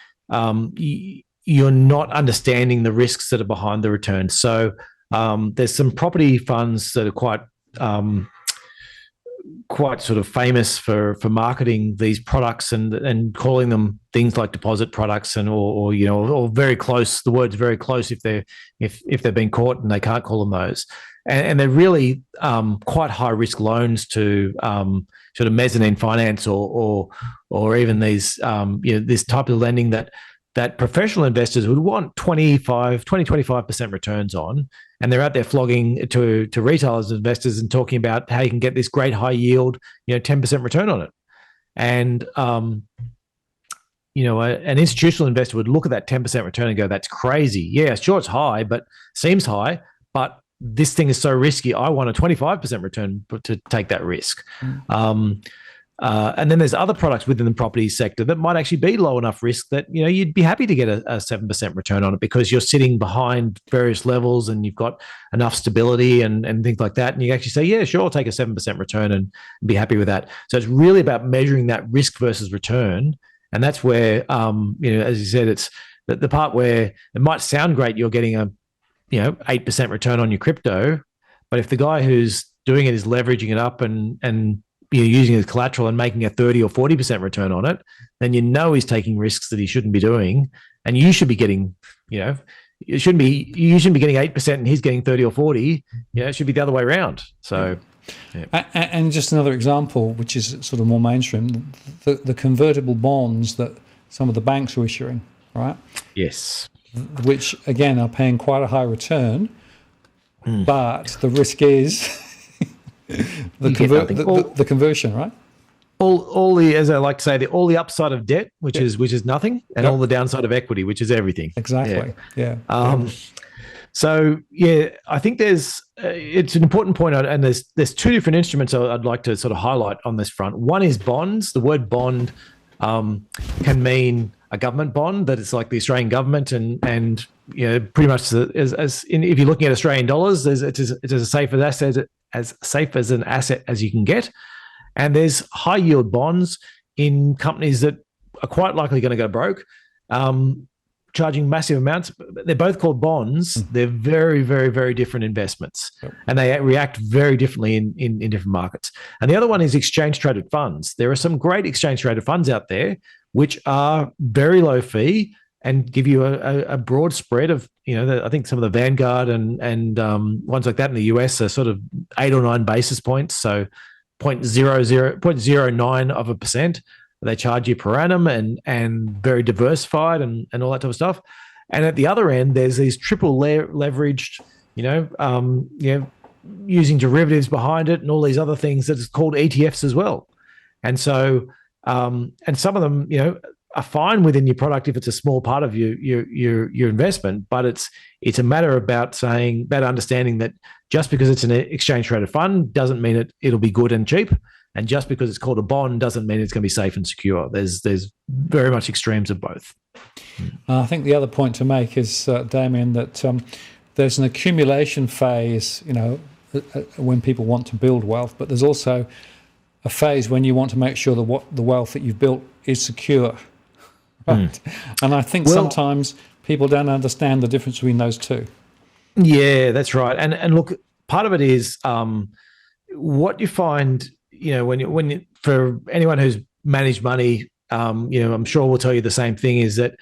you're not understanding the risks that are behind the return. So there's some property funds that are quite sort of famous for marketing these products and calling them things like deposit products or very close. The word's very close if they've been caught and they can't call them those. And they're really quite high risk loans to sort of mezzanine finance or even these this type of lending that professional investors would want 25% returns on. And they're out there flogging to retailers and investors and talking about how you can get this great high yield, 10% return on it. And, an institutional investor would look at that 10% return and go, that's crazy. Yeah, sure, it's high, but seems high, but this thing is so risky. I want a 25% return to take that risk. And then there's other products within the property sector that might actually be low enough risk that, you'd be happy to get a 7% return on it because you're sitting behind various levels and you've got enough stability and things like that. And you actually say, yeah, sure, I'll take a 7% return and be happy with that. So it's really about measuring that risk versus return. And that's where, as you said, it's the part where it might sound great. You're getting a, 8% return on your crypto. But if the guy who's doing it is leveraging it up and using it as collateral and making a 30 or 40% return on it, then he's taking risks that he shouldn't be doing. And you should be getting, you shouldn't be getting 8% and he's getting 30 or 40. It should be the other way around. So, yeah. And just another example, which is sort of more mainstream, the convertible bonds that some of the banks are issuing, right? Yes. Which again are paying quite a high return, but the risk is the conversion, right? All the, as I like to say, all the upside of debt, which is nothing, and all the downside of equity, which is everything. Exactly. Yeah. So I think it's an important point, and there's two different instruments I'd like to sort of highlight on this front. One is bonds. The word bond can mean a government bond, that it's like the Australian government, and pretty much if you're looking at Australian dollars, it's as safe as an asset as you can get. And there's high yield bonds in companies that are quite likely going to go broke, charging massive amounts. They're both called bonds. They're very, very, very different investments, and they react very differently in different markets. And the other one is exchange traded funds. There are some great exchange traded funds out there which are very low fee and give you a broad spread of, I think some of the Vanguard and ones like that in the US are sort of 8 or 9 basis points. So 0.09%. They charge you per annum and very diversified and all that type of stuff. And at the other end, there's these triple leveraged, using derivatives behind it and all these other things that's called ETFs as well. And so, and some of them, are fine within your product if it's a small part of your investment, but it's a matter about understanding that just because it's an exchange traded fund doesn't mean it'll be good and cheap, and just because it's called a bond doesn't mean it's going to be safe and secure. There's very much extremes of both. I think the other point to make is, Damien, that there's an accumulation phase, when people want to build wealth, but there's also a phase when you want to make sure that the wealth that you've built is secure. Right. And I think sometimes people don't understand the difference between those two. Yeah, that's right. And look, part of it is what you find, when for anyone who's managed money, I'm sure we'll tell you the same thing, is that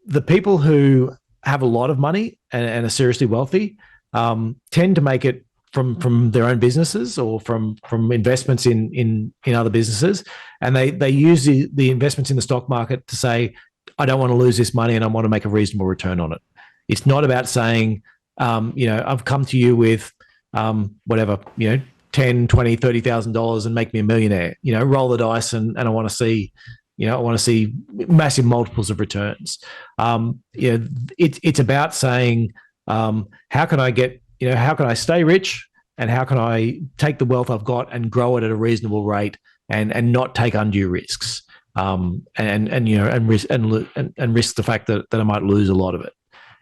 the people who have a lot of money and are seriously wealthy tend to make it from their own businesses or from investments in other businesses, and they use the investments in the stock market to say, I don't want to lose this money and I want to make a reasonable return on it. It's not about saying, I've come to you with whatever, $10,000, $20,000, $30,000 and make me a millionaire. Roll the dice and I want to see, massive multiples of returns. It's about saying, how can I stay rich, and how can I take the wealth I've got and grow it at a reasonable rate and not take undue risks, and risk the fact that I might lose a lot of it.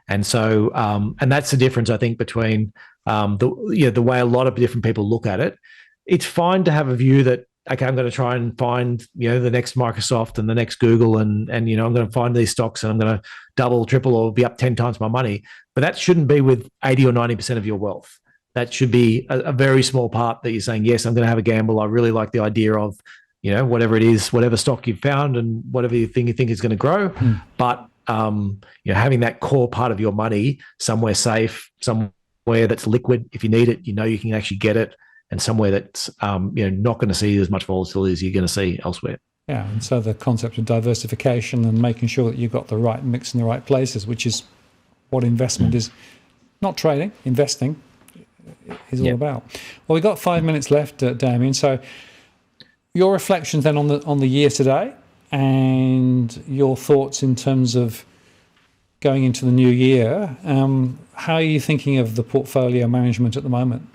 And so and that's the difference, I think, between the way a lot of different people look at it. It's fine to have a view that, okay, I'm going to try and find the next Microsoft and the next Google, and I'm going to find these stocks and I'm going to double, triple, or be up 10 times my money. But that shouldn't be with 80 or 90% of your wealth. That should be a very small part that you're saying, yes, I'm going to have a gamble. I really like the idea of, whatever it is, whatever stock you've found and whatever you think is going to grow. But, having that core part of your money somewhere safe, somewhere that's liquid. If you need it, you can actually get it, and somewhere that's, not going to see as much volatility as you're going to see elsewhere. Yeah, and so the concept of diversification and making sure that you've got the right mix in the right places, which is what investment is, not trading, investing is all about. Well, we've got 5 minutes left, Damien. So your reflections then on the year today, and your thoughts in terms of going into the new year. How are you thinking of the portfolio management at the moment?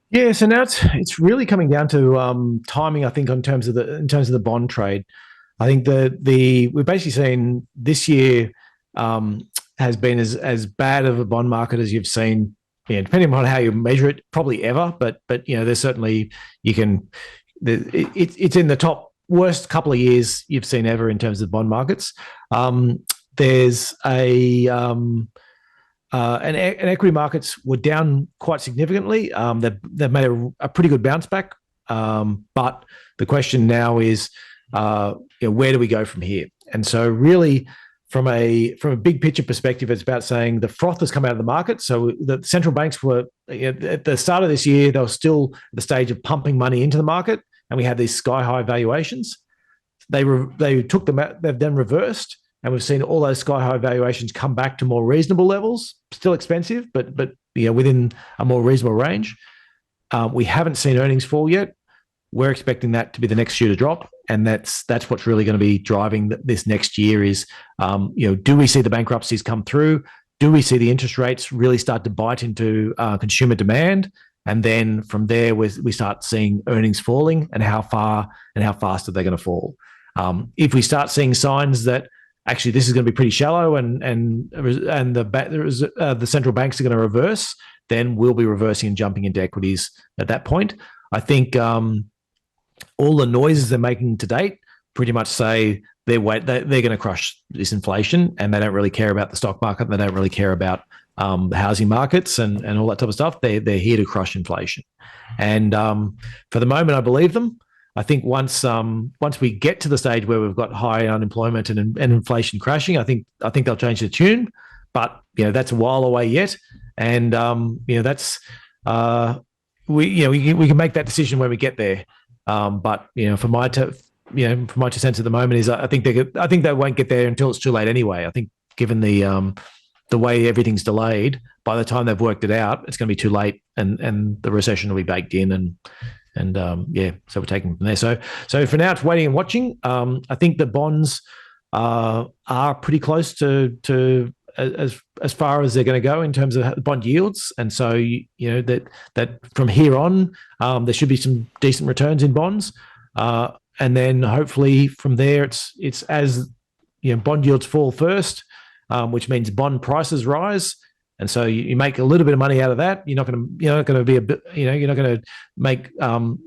Yeah, so now it's really coming down to timing, I think, in terms of the bond trade. I think we've basically seen this year has been as bad of a bond market as you've seen, depending on how you measure it, probably ever. But there's certainly it's in the top worst couple of years you've seen ever in terms of bond markets. There's and equity markets were down quite significantly. They've made a pretty good bounce back. But the question now is, where do we go from here? And so really, from a big picture perspective, it's about saying the froth has come out of the market. So the central banks were at the start of this year, they were still at the stage of pumping money into the market, and we had these sky high valuations. They took them out, they've then reversed, and we've seen all those sky high valuations come back to more reasonable levels. Still expensive, but within a more reasonable range. We haven't seen earnings fall yet. We're expecting that to be the next shoe to drop, and that's what's really going to be driving this next year. Is do we see the bankruptcies come through? Do we see the interest rates really start to bite into consumer demand? And then from there, we start seeing earnings falling, and how far and how fast are they going to fall? If we start seeing signs that actually this is going to be pretty shallow, and the central banks are going to reverse, then we'll be reversing and jumping into equities at that point. I think all the noises they're making to date pretty much say they're going to crush this inflation, and they don't really care about the stock market. They don't really care about the housing markets and all that type of stuff. They're here to crush inflation. And for the moment, I believe them. I think once we get to the stage where we've got high unemployment and inflation crashing, I think they'll change the tune. But that's a while away yet, and that's we can make that decision when we get there. But for my 2 cents at the moment is I think they won't get there until it's too late anyway. I think given the way everything's delayed, by the time they've worked it out, it's going to be too late, and the recession will be baked in, and so we're taking it from there. So for now, it's waiting and watching. I think the bonds are pretty close to as far as they're going to go in terms of bond yields, and so that from here on, there should be some decent returns in bonds, and then hopefully from there, it's as bond yields fall first, which means bond prices rise, and so you make a little bit of money out of that. You're not going to make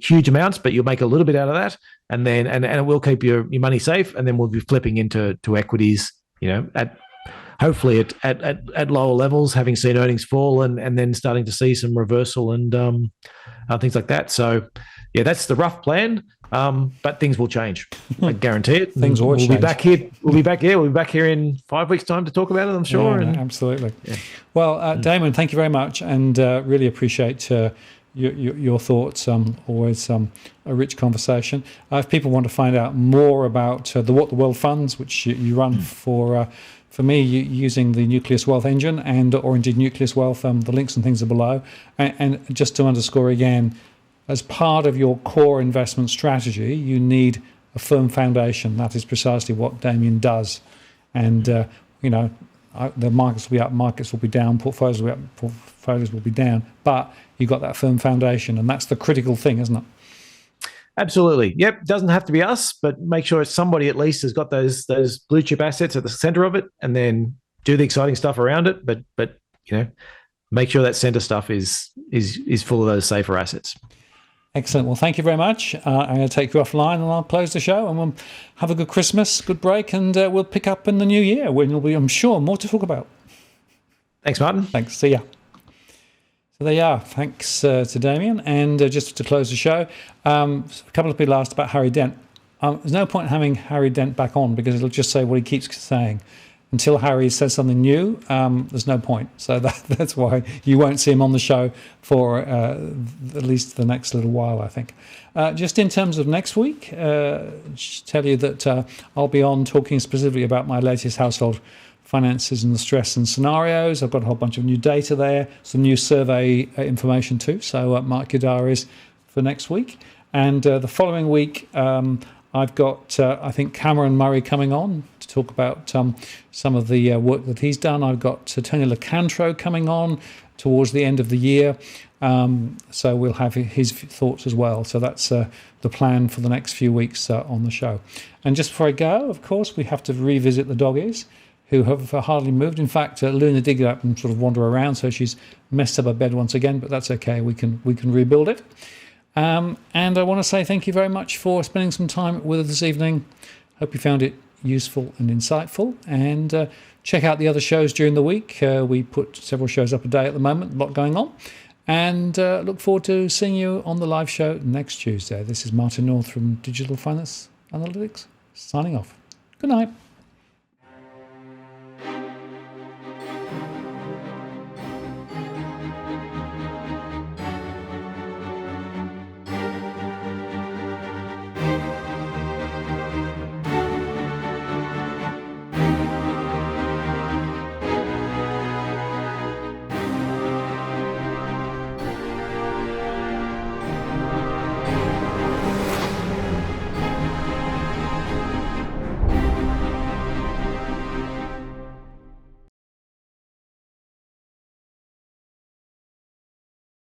huge amounts, but you'll make a little bit out of that, and then and it will keep your money safe, and then we'll be flipping into equities, hopefully at lower levels, having seen earnings fall, and then starting to see some reversal and things like that. So, that's the rough plan. But things will change. I guarantee it. Things will change. We'll be back here. We'll be back here in 5 weeks' time to talk about it, I'm sure. Yeah, absolutely. Yeah. Well, Damon, thank you very much, and really appreciate your thoughts. Always a rich conversation. If people want to find out more about the What the World funds, which you run for me, using the Nucleus Wealth engine or indeed Nucleus Wealth, the links and things are below. And just to underscore again, as part of your core investment strategy, you need a firm foundation. That is precisely what Damien does. And, the markets will be up, markets will be down, portfolios will be up, portfolios will be down. But you've got that firm foundation, and that's the critical thing, isn't it? Absolutely. Yep. Doesn't have to be us, but make sure somebody at least has got those blue chip assets at the center of it, and then do the exciting stuff around it. But make sure that center stuff is full of those safer assets. Excellent. Well, thank you very much. I'm going to take you offline, and I'll close the show, and we'll have a good Christmas, good break, and we'll pick up in the new year when there'll be, I'm sure, more to talk about. Thanks, Martin. Thanks. See ya. So there you are. Thanks to Damien. And just to close the show, a couple of people asked about Harry Dent. There's no point in having Harry Dent back on, because it'll just say what he keeps saying. Until Harry says something new, there's no point. So that's why you won't see him on the show for at least the next little while, I think. Just in terms of next week, just tell you that I'll be on talking specifically about my latest household finances and the stress and scenarios. I've got a whole bunch of new data there, some new survey information too. So mark your diaries for next week. And the following week, I've got, I think, Cameron Murray coming on to talk about some of the work that he's done. I've got Tony Locantro coming on towards the end of the year. So we'll have his thoughts as well. So that's the plan for the next few weeks on the show. And just before I go, of course, we have to revisit the doggies, who have hardly moved. In fact, Luna did get up and sort of wander around, so she's messed up her bed once again, but that's okay. We can rebuild it. And I want to say thank you very much for spending some time with us this evening. Hope you found it useful and insightful. And check out the other shows during the week. We put several shows up a day at the moment, a lot going on. And look forward to seeing you on the live show next Tuesday. This is Martin North from Digital Finance Analytics, signing off. Good night.